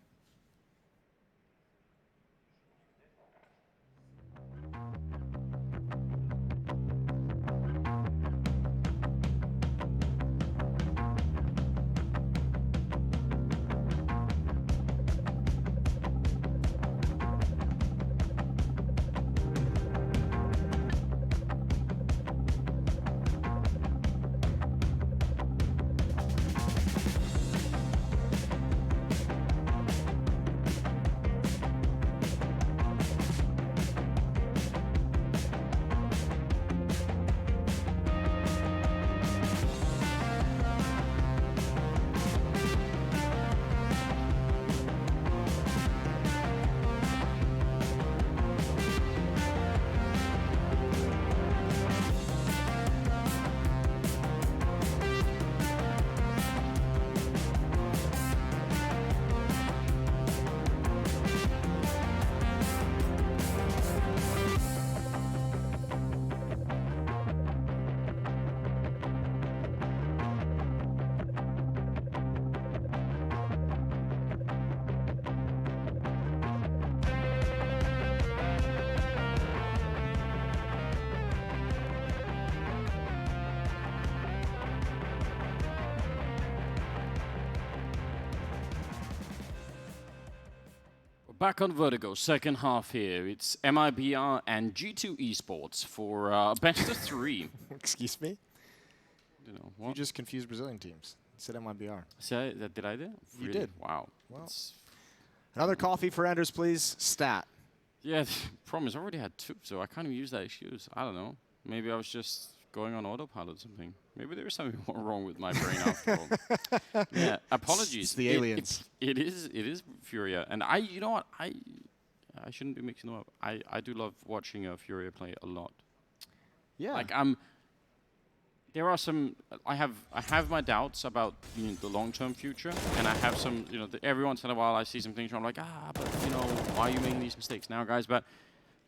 Back on Vertigo, second half here. It's MIBR and G2 Esports for best of 3. Excuse me? What? You just confused Brazilian teams. You said MIBR. Did I do? You Really? did. Wow. Well, another coffee for Anders, please. Stat. Yeah, the problem is I already had 2, so I can't even use that excuse. I don't know. Maybe I was just going on autopilot or something. Maybe there is something wrong with my brain after all. Yeah, apologies. It's the aliens. It is FURIA, and you know what? I shouldn't be mixing them up. I do love watching FURIA play a lot. Yeah. Like there are some. I have my doubts about the long-term future, and I have some. Every once in a while I see some things where I'm like, but why are you making these mistakes now, guys?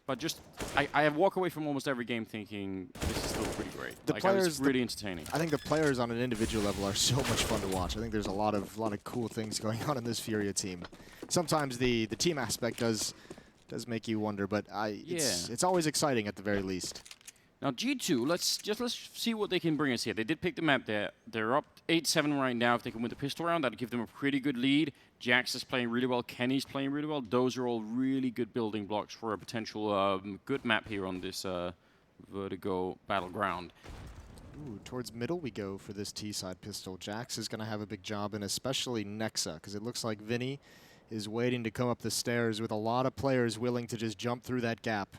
But just, I walk away from almost every game thinking this is still pretty great. The players, it's really entertaining. I think the players on an individual level are so much fun to watch. I think there's a lot of cool things going on in this FURIA team. Sometimes the team aspect does make you wonder, but it's always exciting at the very least. Now G2, let's see what they can bring us here. They did pick the map there. They're up 8-7 right now. If they can win the pistol round, that'll give them a pretty good lead. Jax is playing really well. Kenny's playing really well. Those are all really good building blocks for a potential good map here on this Vertigo battleground. Ooh, towards middle we go for this T-side pistol. Jax is going to have a big job, and especially Nexa, because it looks like Vinny is waiting to come up the stairs with a lot of players willing to just jump through that gap.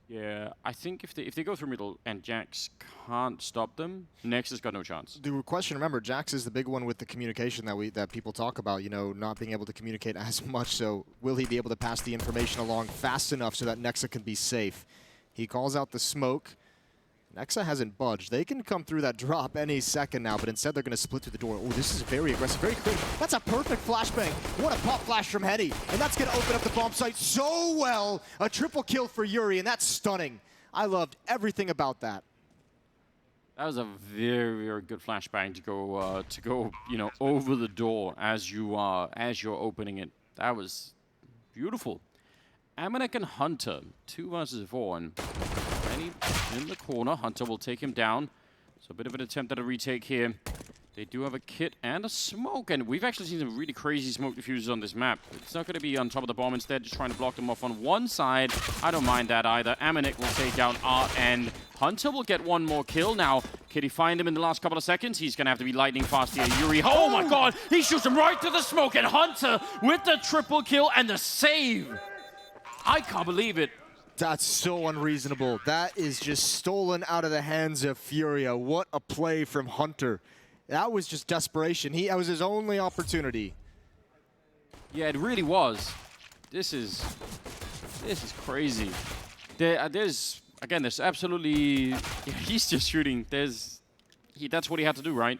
Yeah, I think if they go through middle and Jax can't stop them, Nexa's got no chance. The question, remember, Jax is the big one with the communication that people talk about, not being able to communicate as much. So will he be able to pass the information along fast enough so that Nexa can be safe? He calls out the smoke. Nexa hasn't budged. They can come through that drop any second now, but instead they're going to split through the door. Oh, this is very aggressive, very quick. That's a perfect flashbang. What a pop flash from Hetty. And that's going to open up the bomb site so well. A triple kill for Yuri, and that's stunning. I loved everything about that. That was a very, very good flashbang to go, you know, over the door as you're opening it. That was beautiful. Amanek and Hunter, 2 versus 4, and Penny in the corner. Hunter will take him down. So a bit of an attempt at a retake here. They do have a kit and a smoke, and we've actually seen some really crazy smoke diffusers on this map. It's not going to be on top of the bomb, instead just trying to block them off on one side. I don't mind that either. Amanek will take down Art, and Hunter will get one more kill. Now, can he find him in the last couple of seconds? He's going to have to be lightning fast here. Yuri, oh my god, he shoots him right through the smoke, and Hunter with the triple kill and the save. I can't believe it. That's so unreasonable. That is just stolen out of the hands of FURIA. What a play from Hunter. That was just desperation. That was his only opportunity. Yeah, it really was. This is crazy. There's absolutely, yeah, he's just shooting. That's what he had to do, right?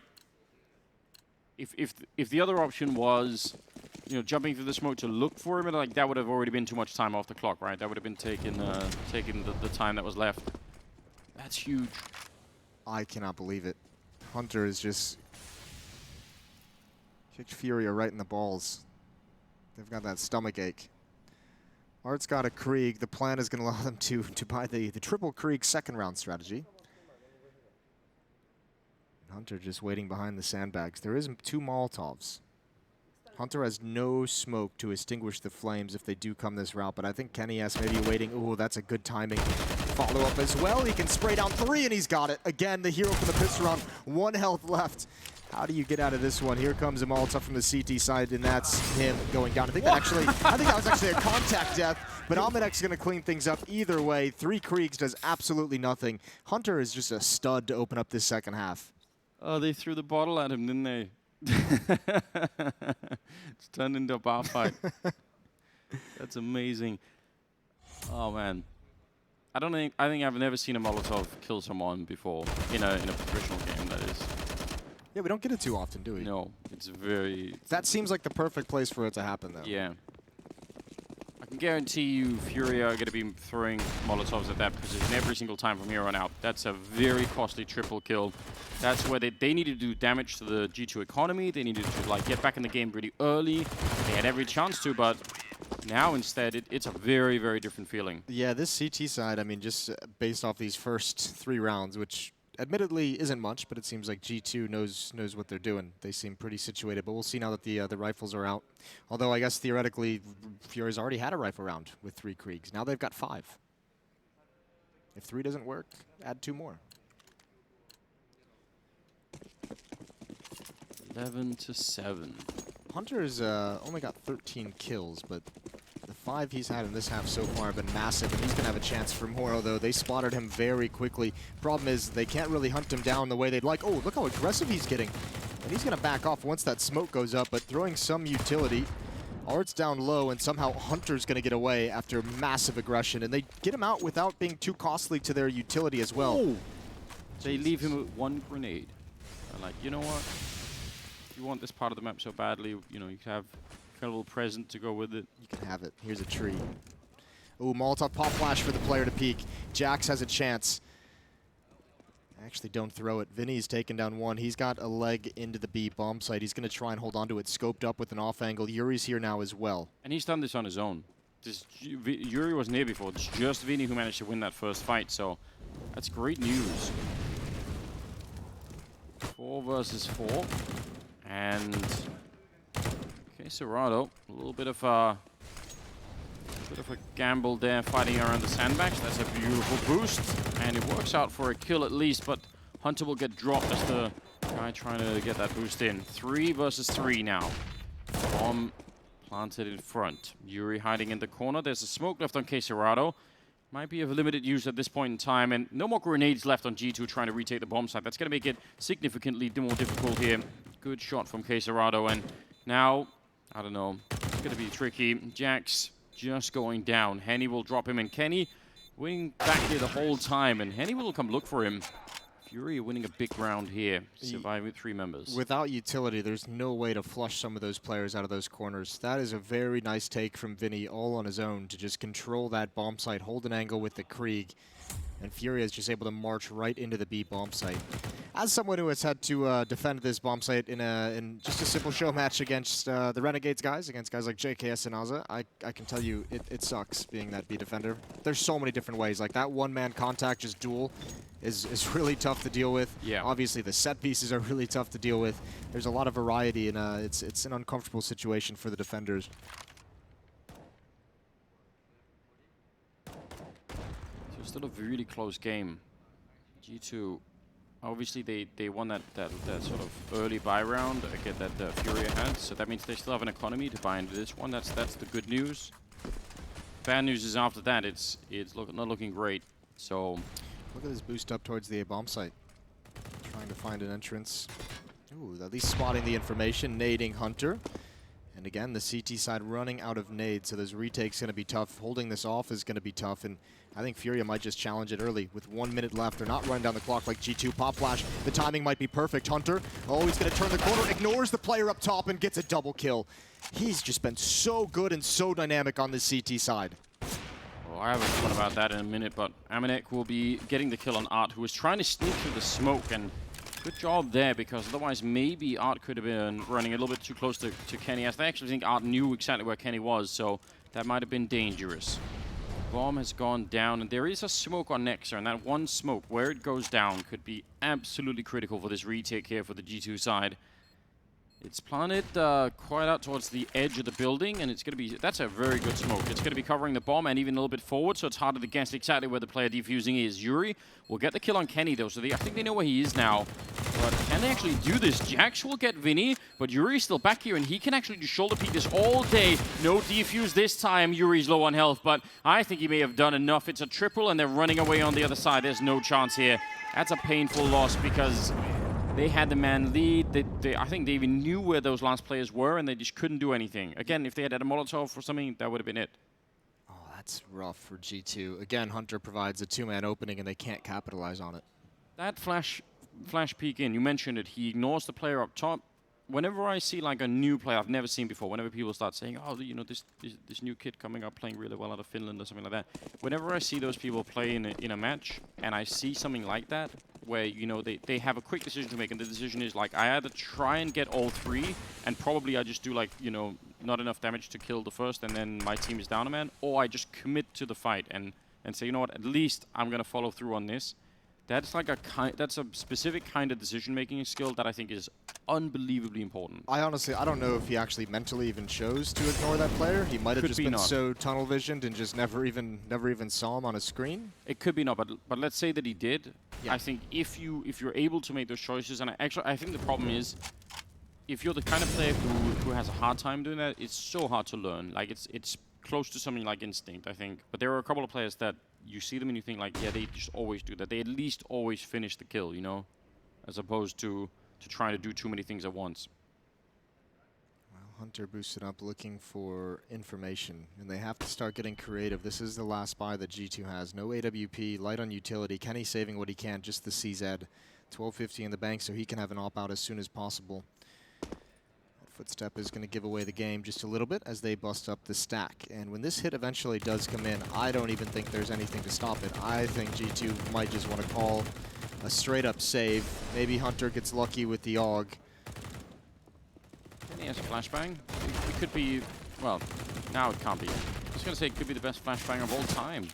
If the other option was, you know, jumping through the smoke to look for him, like that would have already been too much time off the clock, right? That would have been taking the time that was left. That's huge. I cannot believe it. Hunter is just kicked FURIA right in the balls. They've got that stomach ache. Art's got a Krieg. The plan is going to allow them to buy the triple Krieg second round strategy. Hunter just waiting behind the sandbags. There is 2 Molotovs. Hunter has no smoke to extinguish the flames if they do come this route, but I think kennyS maybe waiting. Ooh, that's a good timing. Follow up as well. He can spray down 3, and he's got it. Again, the hero from the pistol round. 1 health left. How do you get out of this one? Here comes a Molotov from the CT side, and that's him going down. I think that was actually a contact death, but Amanek's going to clean things up either way. 3 Kriegs does absolutely nothing. Hunter is just a stud to open up this second half. Oh, they threw the bottle at him, didn't they? It's turned into a bar fight. That's amazing. Oh man, I think I've never seen a Molotov kill someone before in a professional game. That is. Yeah, we don't get it too often, do we? No, it's very. That seems like the perfect place for it to happen, though. Yeah. I can guarantee you, FURIA are going to be throwing Molotovs at that position every single time from here on out. That's a very costly triple kill. That's where they needed to do damage to the G2 economy. They needed to like get back in the game pretty early. They had every chance to, but now instead it's a very, very different feeling. Yeah, this CT side, I mean, just based off these first 3 rounds, which admittedly isn't much, but it seems like G2 knows what they're doing. They seem pretty situated, but we'll see now that the rifles are out. Although I guess theoretically, FURIA's already had a rifle round with 3 Kriegs. Now they've got 5. If 3 doesn't work, add 2 more. 11-7. Hunter's only got 13 kills, but the 5 he's had in this half so far have been massive, and he's going to have a chance for more, although they spotted him very quickly. Problem is, they can't really hunt him down the way they'd like. Oh, look how aggressive he's getting. And he's going to back off once that smoke goes up, but throwing some utility. Art's down low, and somehow Hunter's going to get away after massive aggression, and they get him out without being too costly to their utility as well. Oh. They leave him with 1 grenade. I'm like, you know what? If you want this part of the map so badly, you know, you can have a little present to go with it. You can have it. Here's a tree. Ooh, Molotov pop flash for the player to peek. Jax has a chance. Actually, don't throw it. Vinny's taken down 1. He's got a leg into the B bomb site. He's going to try and hold on to it. Scoped up with an off angle. Yuri's here now as well. And he's done this on his own. Yuri was near before. It's just Vinny who managed to win that first fight, so that's great news. 4 versus 4. And okay, Serrado, a little bit of a gamble there, fighting around the sandbags. That's a beautiful boost, and it works out for a kill at least. But Hunter will get dropped as the guy trying to get that boost in. 3 versus 3 now. Bomb planted in front. Yuri hiding in the corner. There's a smoke left on Serrado. Might be of limited use at this point in time, and no more grenades left on G2 trying to retake the bomb site. That's going to make it significantly more difficult here. Good shot from Serrado, and now, I don't know, it's going to be tricky. Jax just going down. Henny will drop him, and Kenny winning back here the whole time, and Henny will come look for him. FURIA winning a big round here, surviving with 3 members. Without utility, there's no way to flush some of those players out of those corners. That is a very nice take from Vinny, all on his own, to just control that bomb site, hold an angle with the Krieg. And FURIA is just able to march right into the B bomb site. As someone who has had to defend this bomb site in just a simple show match against the Renegades guys, against guys like JKS and Aza, I can tell you it sucks being that B defender. There's so many different ways. Like that one-man contact just duel is really tough to deal with. Yeah. Obviously the set pieces are really tough to deal with. There's a lot of variety and it's an uncomfortable situation for the defenders. So still a really close game. G2. Obviously, they won that sort of early buy round again that FURIA had, so that means they still have an economy to buy into this one. That's the good news. Bad news is after that, it's not looking great. So look at this boost up towards the A bomb site, trying to find an entrance. Ooh, at least spotting the information, nading Hunter. And again, the CT side running out of nades, so this retake's going to be tough. Holding this off is going to be tough, and I think FURIA might just challenge it early. With 1 minute left, they're not running down the clock like G2. Pop flash, the timing might be perfect. Hunter, oh, he's going to turn the corner, ignores the player up top, and gets a double kill. He's just been so good and so dynamic on the CT side. Well, I have a thought about that in a minute, but Amanek will be getting the kill on Art, who was trying to sneak through the smoke, and good job there, because otherwise maybe Art could have been running a little bit too close to Kenny, as I actually think Art knew exactly where Kenny was, so that might have been dangerous. Bomb has gone down, and there is a smoke on Nexer, and that one smoke, where it goes down, could be absolutely critical for this retake here for the G2 side. It's planted quite out towards the edge of the building, and it's going to be... That's a very good smoke. It's going to be covering the bomb and even a little bit forward, so it's harder to guess exactly where the player defusing is. Yuri will get the kill on Kenny, though, so I think they know where he is now. But can they actually do this? Jax will get Vinny, but Yuri's still back here, and he can actually just shoulder peek this all day. No defuse this time. Yuri's low on health, but I think he may have done enough. It's a triple, and they're running away on the other side. There's no chance here. That's a painful loss, because they had the man lead. I think they even knew where those last players were, and they just couldn't do anything. Again, if they had a Molotov or something, that would have been it. Oh, that's rough for G2. Again, Hunter provides a two-man opening, and they can't capitalize on it. That flash peek in, you mentioned it. He ignores the player up top. Whenever I see like a new player I've never seen before, whenever people start saying, oh, you know, this new kid coming up playing really well out of Finland or something like that, whenever I see those people play in a match and I see something like that, where, you know, they have a quick decision to make, and the decision is like, I either try and get all three, and probably I just do like, you know, not enough damage to kill the first, and then my team is down a man, or I just commit to the fight and say, you know what, at least I'm gonna follow through on this. That's like that's a specific kind of decision-making skill that I think is unbelievably important. I don't know if he actually mentally even chose to ignore that player. He might have just been so tunnel visioned and just never even saw him on a screen. It could be not, but let's say that he did. Yeah. I think if you're able to make those choices, and I think the problem is, if you're the kind of player who has a hard time doing that, it's so hard to learn. Like it's close to something like instinct, I think. But there are a couple of players that you see them and you think like, yeah, they just always do that. They at least always finish the kill, you know, as opposed to trying to do too many things at once. Well, Hunter boosted up looking for information, and they have to start getting creative. This is the last buy that G2 has. No AWP, light on utility. Kenny saving what he can, just the CZ. 1250 in the bank, so he can have an op-out as soon as possible. Footstep is going to give away the game just a little bit as they bust up the stack. And when this hit eventually does come in, I don't even think there's anything to stop it. I think G2 might just want to call a straight-up save. Maybe Hunter gets lucky with the AUG. And he has a flashbang. It could be, well, now it can't be. I was going to say it could be the best flashbang of all time.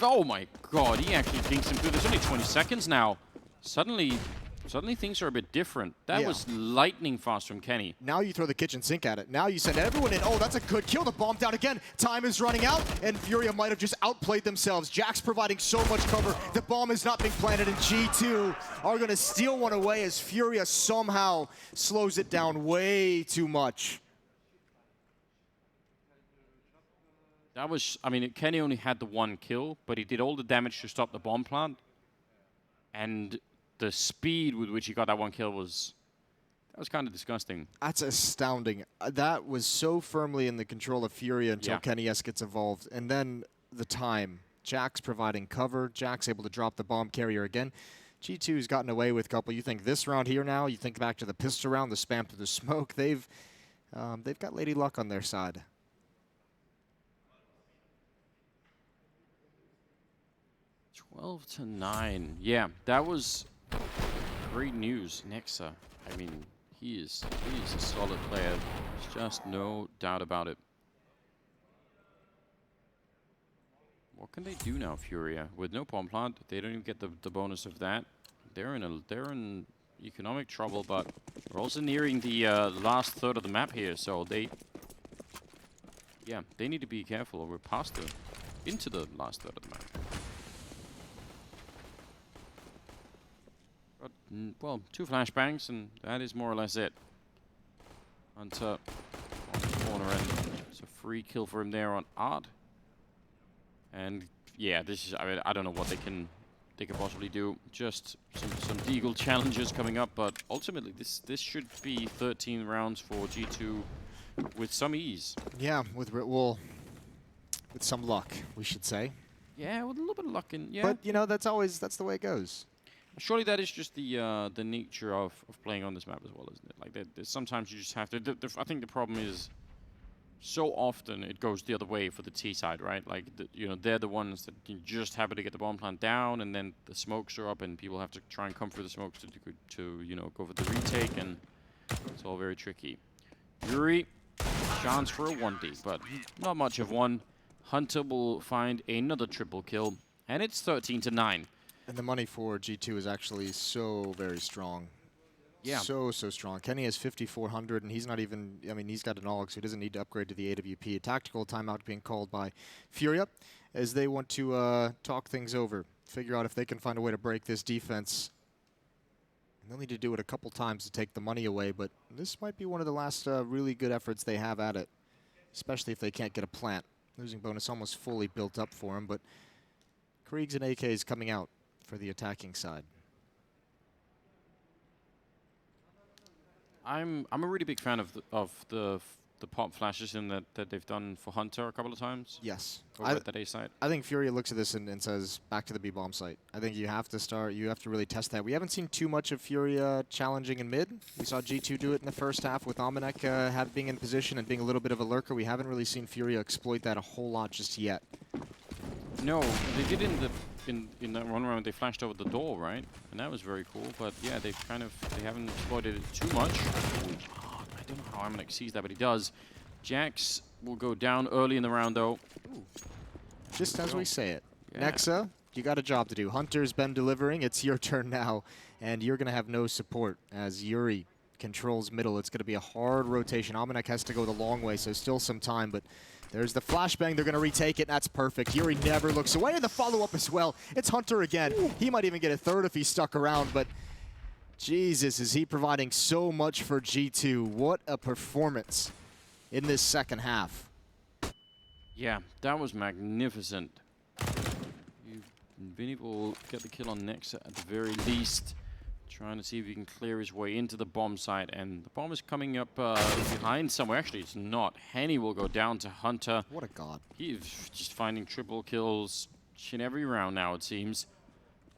Oh my god, he actually thinks him through. There's only 20 seconds now. Suddenly things are a bit different. That was lightning fast from Kenny. Now you throw the kitchen sink at it. Now you send everyone in. Oh, that's a good kill. The bomb down again. Time is running out, and FURIA might have just outplayed themselves. Jax providing so much cover. The bomb is not being planted, and G2 are going to steal one away as FURIA somehow slows it down way too much. That was, I mean, Kenny only had the one kill, but he did all the damage to stop the bomb plant. And the speed with which he got that one kill was kind of disgusting. That's astounding. That was so firmly in the control of FURIA until Kenny S gets involved. And then the time. Jax providing cover. Jax able to drop the bomb carrier again. G2's gotten away with a couple. You think this round here now, you think back to the pistol round, the spam through the smoke. They've got Lady Luck on their side. 12-9. Yeah, that was great news. Nexa, I mean, he is a solid player. There's just no doubt about it. What can they do now, Furia? With no bomb plant, they don't even get the bonus of that. They're in economic trouble, but we're also nearing the last third of the map here, so they need to be careful, or we're into the last third of the map. But, well, 2 flashbangs, and that is more or less it. Hunter on the corner end. It's a free kill for him there on Art. And yeah, this is, I mean, I don't know what they can possibly do. Just some Deagle challenges coming up, but ultimately this should be 13 rounds for G2 with some ease. Yeah, with some luck, we should say. Yeah, with a little bit of luck in. Yeah, but you know, that's the way it goes. Surely that is just the nature of playing on this map as well, isn't it? Like sometimes you just have to. I think the problem is, so often it goes the other way for the T side, right? Like, they're the ones that you just happen to get the bomb plant down, and then the smokes are up, and people have to try and come through the smokes to go for the retake, and it's all very tricky. Yuri, chance for a 1D, but not much of one. Hunter will find another triple kill, and it's 13-9. And the money for G2 is actually so very strong. Yeah. So strong. Kenny has 5,400, and he's not even, I mean, he's got an AUG, so he doesn't need to upgrade to the AWP. A tactical timeout being called by FURIA as they want to talk things over, figure out if they can find a way to break this defense. And they'll need to do it a couple times to take the money away, but this might be one of the last really good efforts they have at it, especially if they can't get a plant. Losing bonus almost fully built up for him, but Kriegs and AKs coming out for the attacking side. I'm a really big fan of the pop flashes in that they've done for Hunter a couple of times. Yes. Over at that A site. I think Furia looks at this and says, back to the B bomb site. I think you have to really test that. We haven't seen too much of Furia challenging in mid. We saw G2 do it in the first half with Amanek being in position and being a little bit of a lurker. We haven't really seen Furia exploit that a whole lot just yet. No, they did in that one round. They flashed over the door, right? And that was very cool. But yeah, they haven't exploited it too much. Oh, I don't know how Amanek sees that, but he does. Jax will go down early in the round, though. Ooh. Just as we say it. Yeah. Nexa, you got a job to do. Hunter's been delivering. It's your turn now, and you're going to have no support as Yuri controls middle. It's going to be a hard rotation. Amanek has to go the long way, so still some time, but there's the flashbang. They're going to retake it, and that's perfect. Yuri never looks away, and the follow-up as well. It's Hunter again. He might even get a third if he's stuck around, but Jesus, is he providing so much for G2. What a performance in this second half. Yeah, that was magnificent. Vinny will get the kill on Nexa at the very least. Trying to see if he can clear his way into the bomb site, and the bomb is coming up behind somewhere. Actually, it's not. Henny will go down to Hunter. What a god. He's just finding triple kills in every round now, it seems.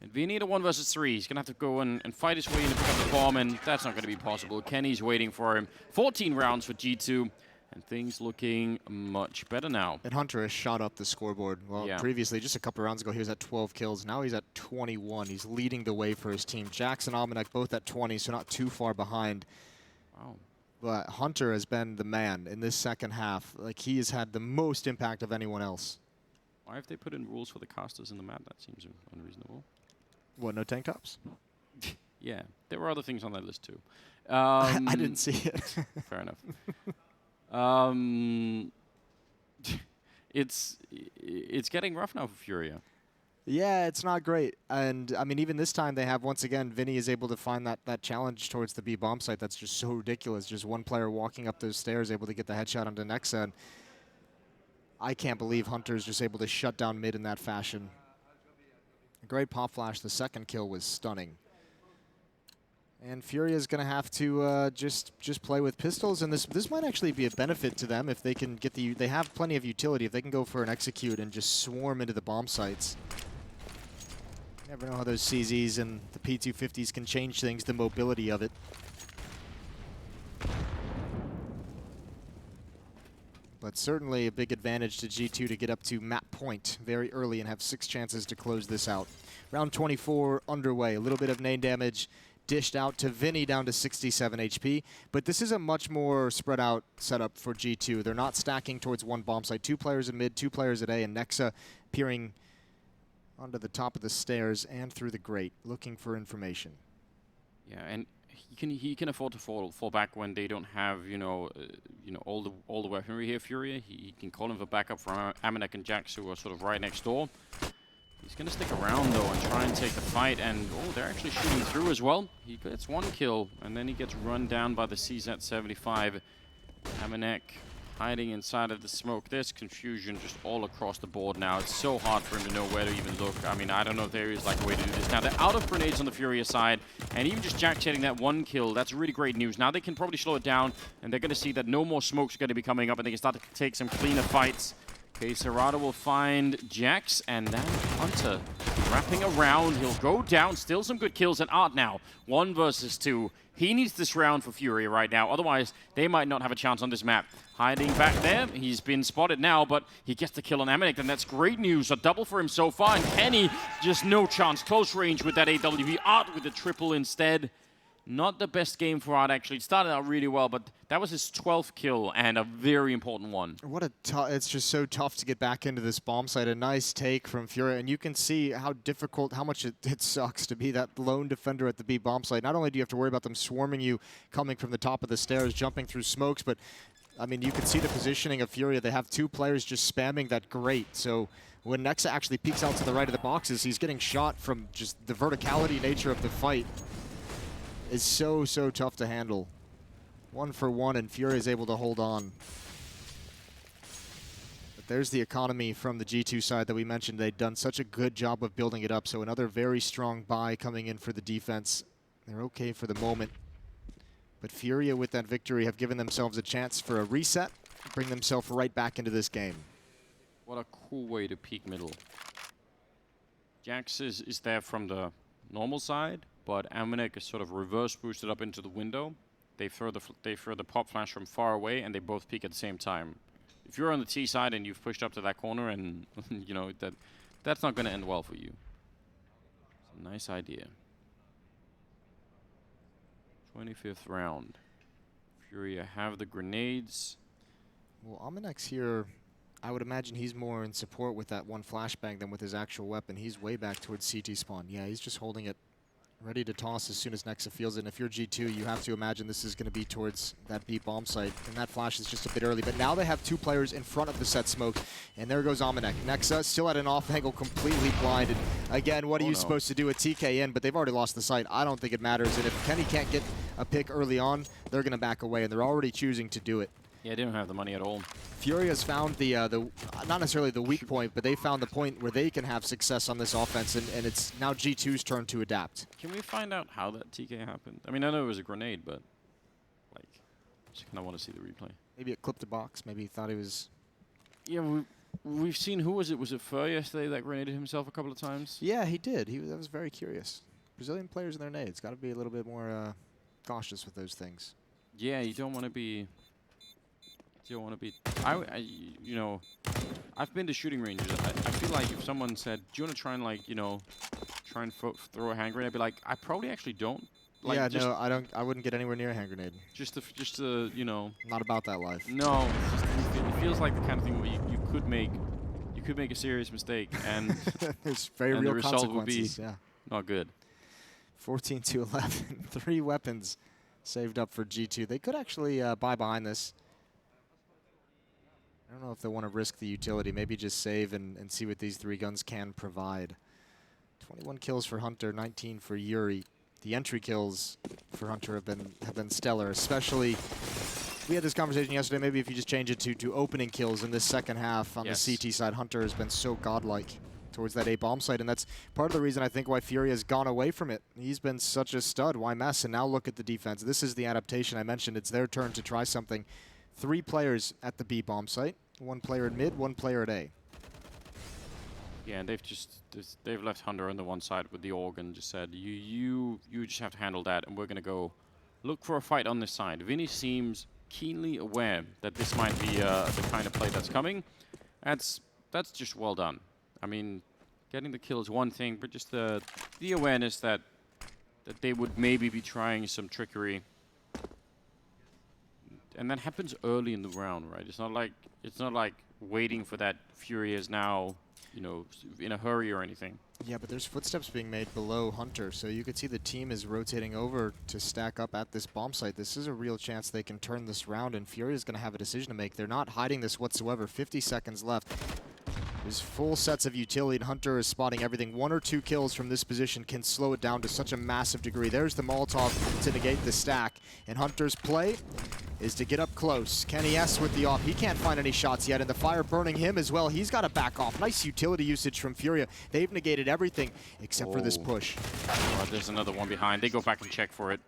And Vinny at a 1 versus 3. He's going to have to go and fight his way in to pick up the bomb, and that's not going to be possible. Kenny's waiting for him. 14 rounds for G2. And things looking much better now. And Hunter has shot up the scoreboard. Well, previously, just a couple of rounds ago, he was at 12 kills. Now he's at 21. He's leading the way for his team. Jax and Amanek both at 20, so not too far behind. Wow. But Hunter has been the man in this second half. Like, he has had the most impact of anyone else. Why have they put in rules for the casters in the map? That seems unreasonable. What, no tank tops? Yeah, there were other things on that list, too. I didn't see it. Fair enough. It's getting rough now for Furia. Yeah, it's not great. And, I mean, even this time they have, once again, Vinny is able to find that challenge towards the B bomb site. That's just so ridiculous. Just one player walking up those stairs able to get the headshot onto Nexa. And I can't believe Hunter's just able to shut down mid in that fashion. Great pop flash. The second kill was stunning. And Furia is going to have to just play with pistols, and this might actually be a benefit to them if they can get they have plenty of utility. If they can go for an execute and just swarm into the bomb sites. You never know how those CZs and the P250s can change things, the mobility of it. But certainly a big advantage to G2 to get up to map point very early and have 6 chances to close this out. Round 24 underway. A little bit of nade damage dished out to Vinny down to 67 HP. But this is a much more spread out setup for G2. They're not stacking towards one bomb site. 2 players in mid, 2 players at A, and Nexa peering onto the top of the stairs and through the grate, looking for information. Yeah, and he can afford to fall back when they don't have all the weaponry here. FURIA, he can call him for backup from Amanek and Jax, who are sort of right next door. He's gonna stick around though and try and take the fight, and oh, they're actually shooting through as well. He gets 1 kill, and then he gets run down by the CZ-75. Amanek hiding inside of the smoke. There's confusion just all across the board now. It's so hard for him to know where to even look. I mean, I don't know if there is like a way to do this. Now they're out of grenades on the FURIA side, and even just Jack getting that 1 kill, that's really great news. Now they can probably slow it down, and they're going to see that no more smoke's going to be coming up, and they can start to take some cleaner fights. Okay, Serrata will find Jax, and then Hunter wrapping around. He'll go down. Still some good kills, and Art now 1 versus 2. He needs this round for FURIA right now. Otherwise, they might not have a chance on this map. Hiding back there. He's been spotted now, but he gets the kill on Amanek, and that's great news. A double for him so far, and Kenny just no chance. Close range with that AWP. Art with the triple instead. Not the best game for Art, actually. It started out really well, but that was his 12th kill and a very important one. What a it's just so tough to get back into this bomb site. A nice take from FURIA, and you can see how difficult, how much it sucks to be that lone defender at the B bomb site. Not only do you have to worry about them swarming you, coming from the top of the stairs, jumping through smokes, but I mean, you can see the positioning of FURIA. They have 2 players just spamming that grate. So when Nexa actually peeks out to the right of the boxes, he's getting shot from just the verticality nature of the fight. Is so tough to handle. 1 for 1, and FURIA is able to hold on. But there's the economy from the G2 side that we mentioned. They'd done such a good job of building it up, so another very strong buy coming in for the defense. They're okay for the moment. But FURIA, with that victory, have given themselves a chance for a reset, bring themselves right back into this game. What a cool way to peek middle. Jax is there from the normal side, but Amanek is sort of reverse boosted up into the window. They throw the pop flash from far away, and they both peek at the same time. If you're on the T side and you've pushed up to that corner, and you know that's not going to end well for you. It's a nice idea. 25th round. FURIA have the grenades. Well, Amanek's here. I would imagine he's more in support with that 1 flashbang than with his actual weapon. He's way back towards CT spawn. Yeah, he's just holding it, ready to toss as soon as Nexa feels it. And if you're G2, you have to imagine this is going to be towards that B bomb site. And that flash is just a bit early. But now they have 2 players in front of the set smoke. And there goes Amanek. Nexa still at an off angle, completely blinded. Again, what are you supposed to do with TK in? But they've already lost the site. I don't think it matters. And if Kenny can't get a pick early on, they're going to back away. And they're already choosing to do it. Yeah, they don't have the money at all. FURIA's found the not necessarily the weak point, but they found the point where they can have success on this offense, and it's now G2's turn to adapt. Can we find out how that TK happened? I mean, I know it was a grenade, but like, just kind of want to see the replay. Maybe it clipped the box. Maybe he thought he was. Yeah, we've seen, who was it? Was it Fur yesterday that grenaded himself a couple of times? Yeah, he did. That was very curious. Brazilian players and their nades got to be a little bit more cautious with those things. Yeah, you don't want to be. You don't want to be. You know, I've been to shooting ranges. I feel like if someone said, "Do you want to try and like, you know, try and throw a hand grenade?" I'd be like, "I probably actually don't." Like, yeah, no, I don't. I wouldn't get anywhere near a hand grenade. Just to, you know. Not about that life. No, it feels like the kind of thing where you could make a serious mistake, and there's very real the result would be yeah, not good. 14 to 11, 3 weapons saved up for G2. They could actually buy behind this. I don't know if they want to risk the utility. Maybe just save and see what these 3 guns can provide. 21 kills for Hunter, 19 for Yuri. The entry kills for Hunter have been stellar, especially. We had this conversation yesterday. Maybe if you just change it to opening kills in this second half on the CT side, Hunter has been so godlike towards that A bomb site, and that's part of the reason I think why FURIA has gone away from it. He's been such a stud. Why mess? And now look at the defense. This is the adaptation I mentioned. It's their turn to try something. 3 players at the B bomb site, 1 player at mid, 1 player at A. Yeah, and they've left Hunter on the one side with the org and just said, you just have to handle that, and we're gonna go look for a fight on this side. Vinny seems keenly aware that this might be the kind of play that's coming. That's just well done. I mean, getting the kill is one thing, but just the awareness that they would maybe be trying some trickery. And that happens early in the round, right? It's not like waiting for that FURIA is now, you know, in a hurry or anything. Yeah, but there's footsteps being made below Hunter, so you could see the team is rotating over to stack up at this bomb site. This is a real chance they can turn this round, and FURIA is going to have a decision to make. They're not hiding this whatsoever. 50 seconds left. There's full sets of utility, and Hunter is spotting everything. 1 or 2 kills from this position can slow it down to such a massive degree. There's the Molotov to negate the stack, and Hunter's play is to get up close. Kenny S with the off. He can't find any shots yet, and the fire burning him as well. He's got to back off. Nice utility usage from FURIA. They've negated everything except for this push. Oh, there's another one behind. They go back and check for it.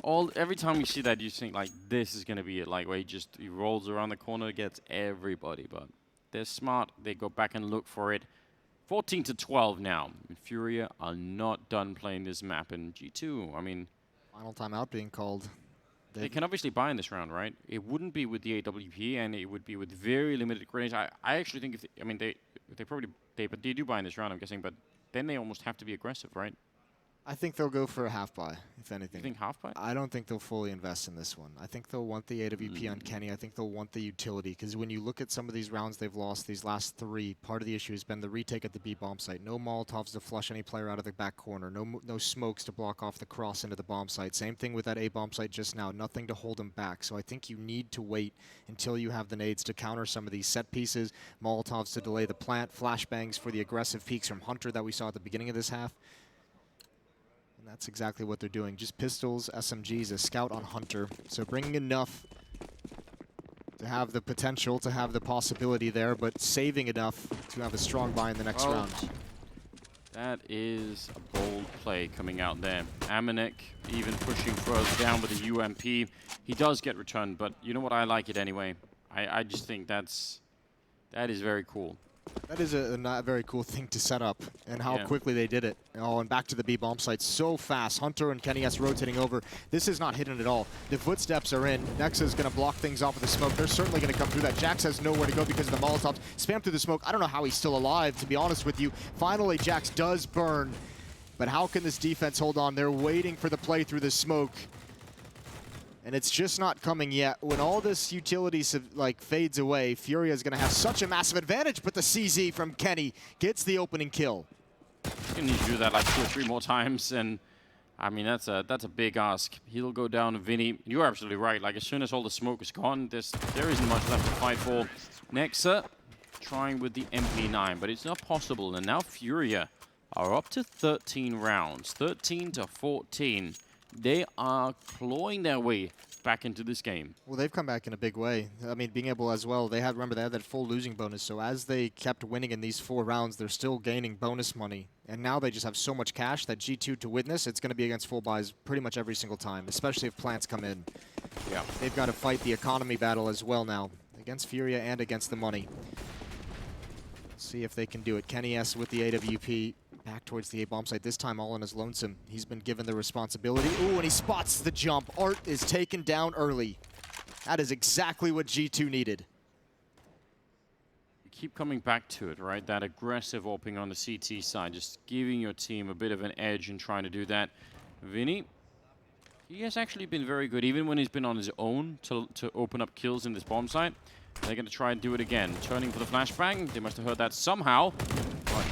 Every time you see that, you think like this is gonna be it. Like where he rolls around the corner, gets everybody. But they're smart. They go back and look for it. 14-12 now. FURIA are not done playing this map in G2. I mean, final timeout being called. They can obviously buy in this round, right? It wouldn't be with the AWP, and it would be with very limited grenades. I actually think they do buy in this round, I'm guessing, but then they almost have to be aggressive, right? I think they'll go for a half buy, if anything. You think half buy? I don't think they'll fully invest in this one. I think they'll want the AWP on Kenny. I think they'll want the utility, because when you look at some of these rounds they've lost, these last 3, part of the issue has been the retake at the B bomb site. No Molotovs to flush any player out of the back corner. No smokes to block off the cross into the bomb site. Same thing with that A bomb site just now. Nothing to hold them back. So I think you need to wait until you have the nades to counter some of these set pieces, Molotovs to delay the plant, flashbangs for the aggressive peaks from Hunter that we saw at the beginning of this half. And that's exactly what they're doing. Just pistols, SMGs, a scout on Hunter. So bringing enough to have the potential, to have the possibility there, but saving enough to have a strong buy in the next round. That is a bold play coming out there. Amanek even pushing further down with the UMP. He does get returned, but you know what? I like it anyway. I just think that is very cool. That is a not very cool thing to set up, and how quickly they did it. Oh, and back to the B bomb site so fast. Hunter and Kenny S rotating over. This is not hidden at all. The footsteps are in. Nexa is going to block things off with the smoke. They're certainly going to come through that. Jax has nowhere to go because of the Molotovs. Spam through the smoke. I don't know how he's still alive, to be honest with you. Finally, Jax does burn. But how can this defense hold on? They're waiting for the play through the smoke. And it's just not coming yet. When all this utility fades away, FURIA is going to have such a massive advantage, but the CZ from Kenny gets the opening kill. He's going to need to do that like 2 or 3 more times, and I mean, that's a big ask. He'll go down to Vinny. You're absolutely right. Like, as soon as all the smoke is gone, there isn't much left to fight for. Nexa trying with the MP9, but it's not possible. And now FURIA are up to 13 rounds, 13-14. They are clawing their way back into this game. Well, they've come back in a big way. I mean, being able as well, remember they had that full losing bonus, so as they kept winning in these 4 rounds, they're still gaining bonus money. And now they just have so much cash that G2 to witness, it's going to be against full buys pretty much every single time, especially if plants come in. Yeah. They've got to fight the economy battle as well now, against FURIA and against the money. See if they can do it. Kenny S with the AWP. Back towards the A-bomb site, this time all on his lonesome. He's been given the responsibility. Ooh, and he spots the jump. Art is taken down early. That is exactly what G2 needed. You keep coming back to it, right? That aggressive opening on the CT side, just giving your team a bit of an edge in trying to do that. Vinny, he has actually been very good, even when he's been on his own to open up kills in this bomb site. They're going to try and do it again. Turning for the flashbang. They must have heard that somehow. But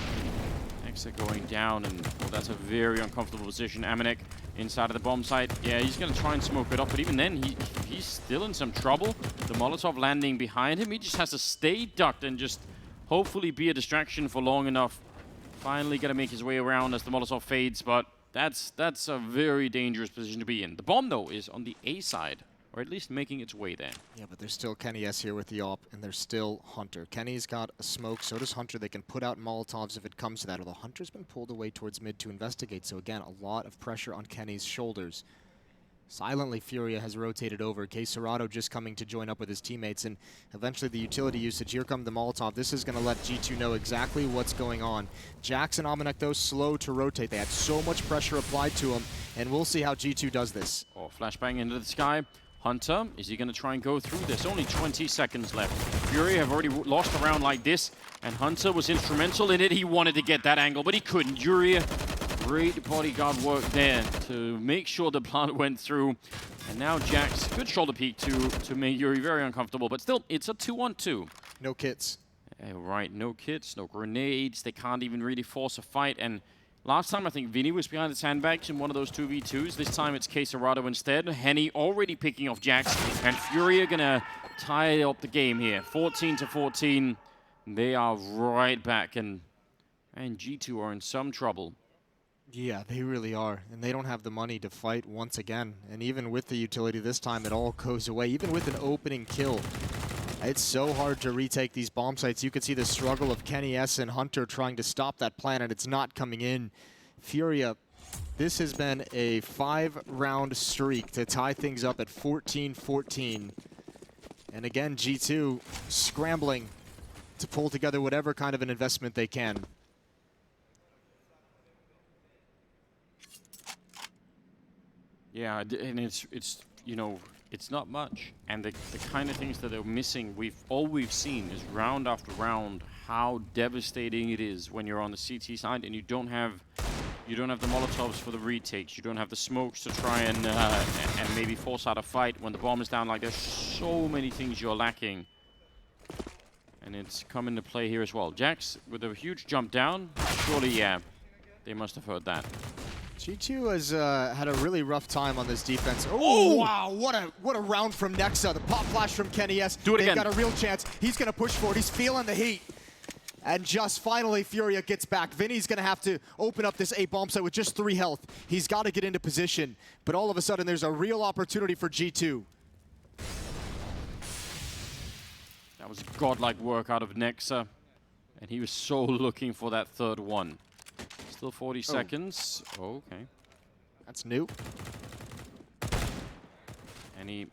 Nexa going down, and that's a very uncomfortable position. Amanek inside of the bomb site. Yeah, he's going to try and smoke it up, but even then, he's still in some trouble. The Molotov landing behind him. He just has to stay ducked and just hopefully be a distraction for long enough. Finally going to make his way around as the Molotov fades, but that's a very dangerous position to be in. The bomb, though, is on the A side, or at least making its way there. Yeah, but there's still Kenny S here with the AWP, and there's still Hunter. Kenny's got a smoke, so does Hunter. They can put out Molotovs if it comes to that, although Hunter's been pulled away towards mid to investigate, so again, a lot of pressure on Kenny's shoulders. Silently, FURIA has rotated over. Serato just coming to join up with his teammates, and eventually the utility usage. Here come the Molotov. This is going to let G2 know exactly what's going on. Jax and Amanek, though, slow to rotate. They had so much pressure applied to them, and we'll see how G2 does this. Oh, flashbang into the sky. Hunter, is he going to try and go through? There's only 20 seconds left. FURIA have already lost a round like this, and Hunter was instrumental in it. He wanted to get that angle, but he couldn't. Yuri, great bodyguard work there to make sure the plant went through. And now Jax, good shoulder peek to make Yuri very uncomfortable, but still, it's a 2-on-2. No kits. Right, no kits, no grenades. They can't even really force a fight. And last time, I think Vinny was behind the sandbags in one of those 2v2s. This time, it's Quesarado instead. Henny already picking off Jax, and FURIA gonna tie up the game here. 14-14. They are right back, and G2 are in some trouble. Yeah, they really are. And they don't have the money to fight once again. And even with the utility this time, it all goes away. Even with an opening kill, it's so hard to retake these bomb sites. You can see the struggle of Kenny S and Hunter trying to stop that plan, and it's not coming in. FURIA, this has been a 5-round streak to tie things up at 14-14. And again, G2 scrambling to pull together whatever kind of an investment they can. Yeah, and it's you know, it's not much. And the kind of things that they're missing, all we've seen is round after round how devastating it is when you're on the CT side and you don't have the Molotovs for the retakes, you don't have the smokes to try and maybe force out a fight when the bomb is down. Like, there's so many things you're lacking. And it's come into play here as well. Jax with a huge jump down. Surely, yeah, they must have heard that. G2 has had a really rough time on this defense. Oh, wow, what a round from Nexa. The pop flash from Kenny S. Do it again. They've got a real chance. He's going to push for it. He's feeling the heat. And just finally, FURIA gets back. Vinny's going to have to open up this A bomb site with just 3 health. He's got to get into position. But all of a sudden, there's a real opportunity for G2. That was godlike work out of Nexa. And he was so looking for that third one. Still 40 seconds. Oh, okay. That's new. And he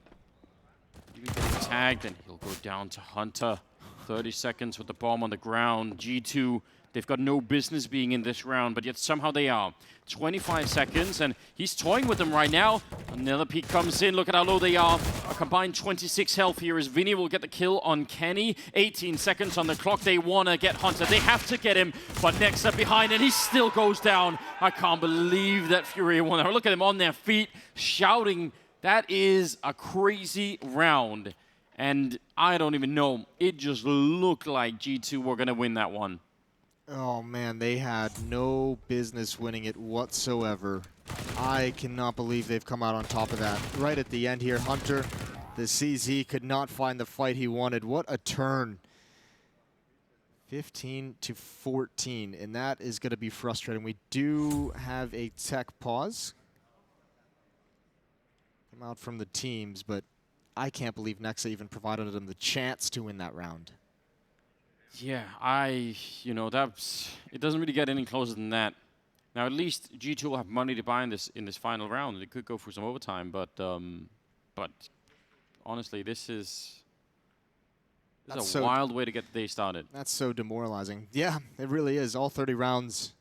gets tagged, and he'll go down to Hunter. 30 seconds with the bomb on the ground. G2, they've got no business being in this round, but yet somehow they are. 25 seconds, and he's toying with them right now. Another peek comes in. Look at how low they are. A combined 26 health here as Vinny will get the kill on Kenny. 18 seconds on the clock. They want to get Hunter. They have to get him, but Nexa behind, and he still goes down. I can't believe that FURIA won that. Look at them on their feet, shouting. That is a crazy round. And I don't even know. It just looked like G2 were going to win that one. Oh, man, they had no business winning it whatsoever. I cannot believe they've come out on top of that. Right at the end here, Hunter, the CZ, could not find the fight he wanted. What a turn. 15-14, and that is going to be frustrating. We do have a tech pause. Come out from the teams, but I can't believe Nexa even provided them the chance to win that round. Yeah, it doesn't really get any closer than that. Now, at least G2 will have money to buy in this final round. It could go for some overtime, but honestly, this is a wild way to get the day started. That's so demoralizing. Yeah, it really is. All 30 rounds.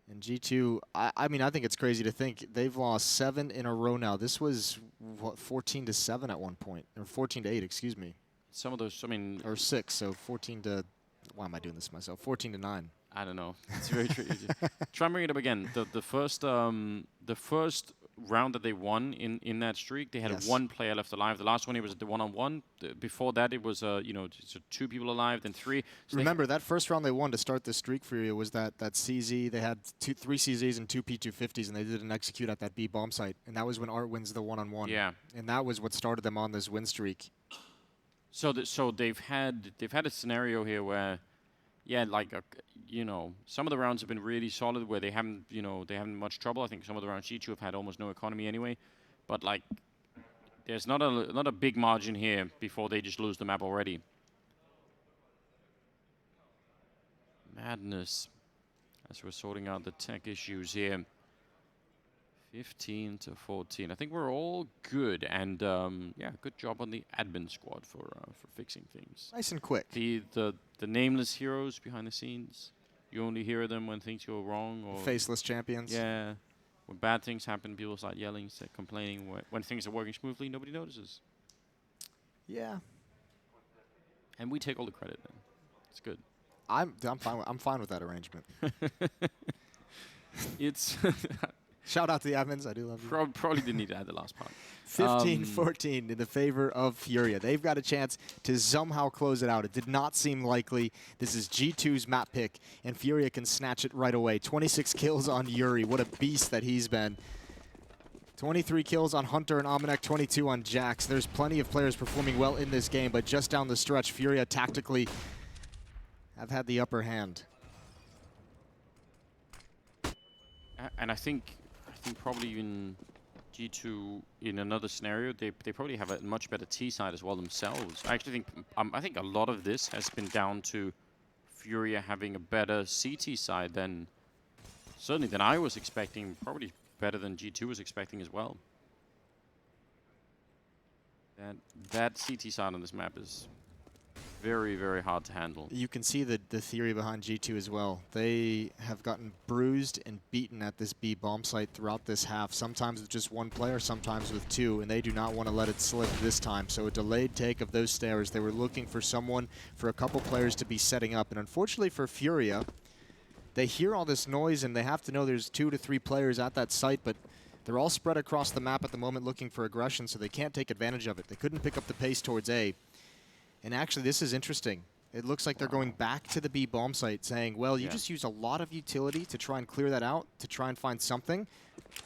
And G2, I mean, I think it's crazy to think they've lost 7 in a row now. This was, what, 14-7 at one point, or 14-8, excuse me. Some of those, I mean... Or 6, so 14 to... Why am I doing this to myself? 14-9. I don't know. It's very tricky. Try and bring it up again. The first round that they won in that streak, they had 1 player left alive. The last one, it was the one-on-one. Before that, it was just 2 people alive, then 3. So remember, that first round they won to start the streak for you was that CZ. They had 3 CZs and 2 P250s, and they didn't execute at that B bomb site. And that was when Art wins the one-on-one. Yeah. And that was what started them on this win streak. So they've had a scenario here where, yeah, some of the rounds have been really solid where they haven't much trouble. I think some of the rounds G2 have had almost no economy anyway, but like, there's not a big margin here before they just lose the map already. Madness, as we're sorting out the tech issues here. 15-14. I think we're all good, and yeah, good job on the admin squad for fixing things. Nice and quick. The nameless heroes behind the scenes. You only hear them when things go wrong, or faceless champions. Yeah, When bad things happen, people start yelling, start complaining. When things are working smoothly, nobody notices. Yeah. And we take all the credit then. It's good. I'm fine with that arrangement. It's Shout out to the admins. I do love you. probably didn't need to add the last part. 15-14 in the favor of FURIA. They've got a chance to somehow close it out. It did not seem likely. This is G2's map pick, and FURIA can snatch it right away. 26 kills on Yuri. What a beast that he's been. 23 kills on Hunter and Amanek, 22 on Jax. There's plenty of players performing well in this game, but just down the stretch, FURIA tactically have had the upper hand. And I think probably even G2 in another scenario, they probably have a much better T side as well themselves. I actually think I think a lot of this has been down to FURIA having a better CT side than certainly than I was expecting. Probably better than G2 was expecting as well. That CT side on this map is very, very hard to handle. You can see the theory behind G2 as well. They have gotten bruised and beaten at this B bomb site throughout this half, sometimes with just one player, sometimes with two, and they do not want to let it slip this time. So a delayed take of those stairs. They were looking for someone, for a couple players to be setting up, and unfortunately for FURIA, they hear all this noise and they have to know there's 2 to 3 players at that site, but they're all spread across the map at the moment looking for aggression, so they can't take advantage of it. They couldn't pick up the pace towards A. And actually, this is interesting. It looks like they're going back to the B bomb site saying, well, you just used a lot of utility to try and clear that out, to try and find something.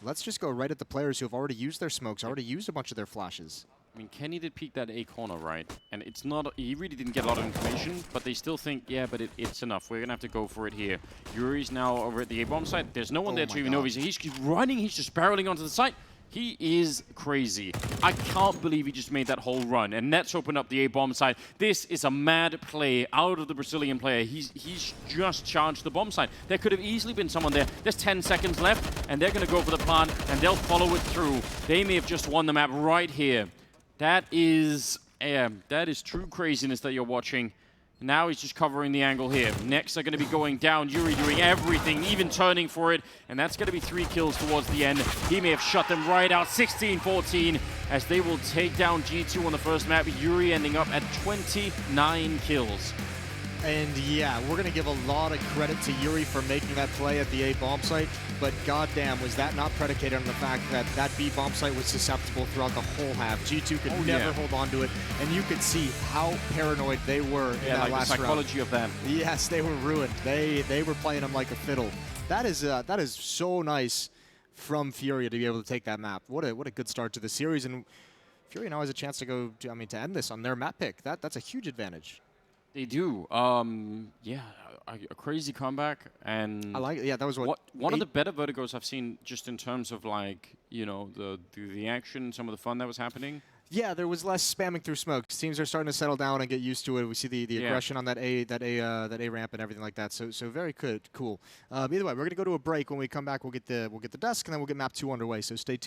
Let's just go right at the players who have already used their smokes, already used a bunch of their flashes. I mean, Kenny did peek that A corner, right? And it's not, he really didn't get a lot of information, but they still think, yeah, but it's enough. We're going to have to go for it here. Yuri's now over at the A bomb site. There's no one there to even know. He's running, he's just barreling onto the site. He is crazy. I can't believe he just made that whole run. And Nets opened up the A-bomb side. This is a mad play out of the Brazilian player. He's just charged the bomb side. There could have easily been someone there. There's 10 seconds left, and they're going to go for the plant, and they'll follow it through. They may have just won the map right here. That is true craziness that you're watching. Now he's just covering the angle here. Next, they're going to be going down. Yuri doing everything, even turning for it. And that's going to be 3 kills towards the end. He may have shut them right out. 16-14 as they will take down G2 on the first map. Yuri ending up at 29 kills. And yeah, we're going to give a lot of credit to Yuri for making that play at the A bomb site, but goddamn, was that not predicated on the fact that that B bomb site was susceptible throughout the whole half. G2 could never hold on to it, and you could see how paranoid they were in that last round. The psychology of them. Yes, they were ruined. They were playing them like a fiddle. That is so nice from FURIA to be able to take that map. What a good start to the series, and FURIA now has a chance to go to end this on their map pick. That's a huge advantage. They do. Yeah, a crazy comeback, and I like it. Yeah, that was one of the better Vertigos I've seen, just in terms of like, you know, the action, some of the fun that was happening. Yeah, there was less spamming through smoke. Teams are starting to settle down and get used to it. We see the aggression on that A ramp and everything like that. So very good, cool. Either way, we're gonna go to a break. When we come back, we'll get the desk, and then we'll get map 2 underway. So stay tuned.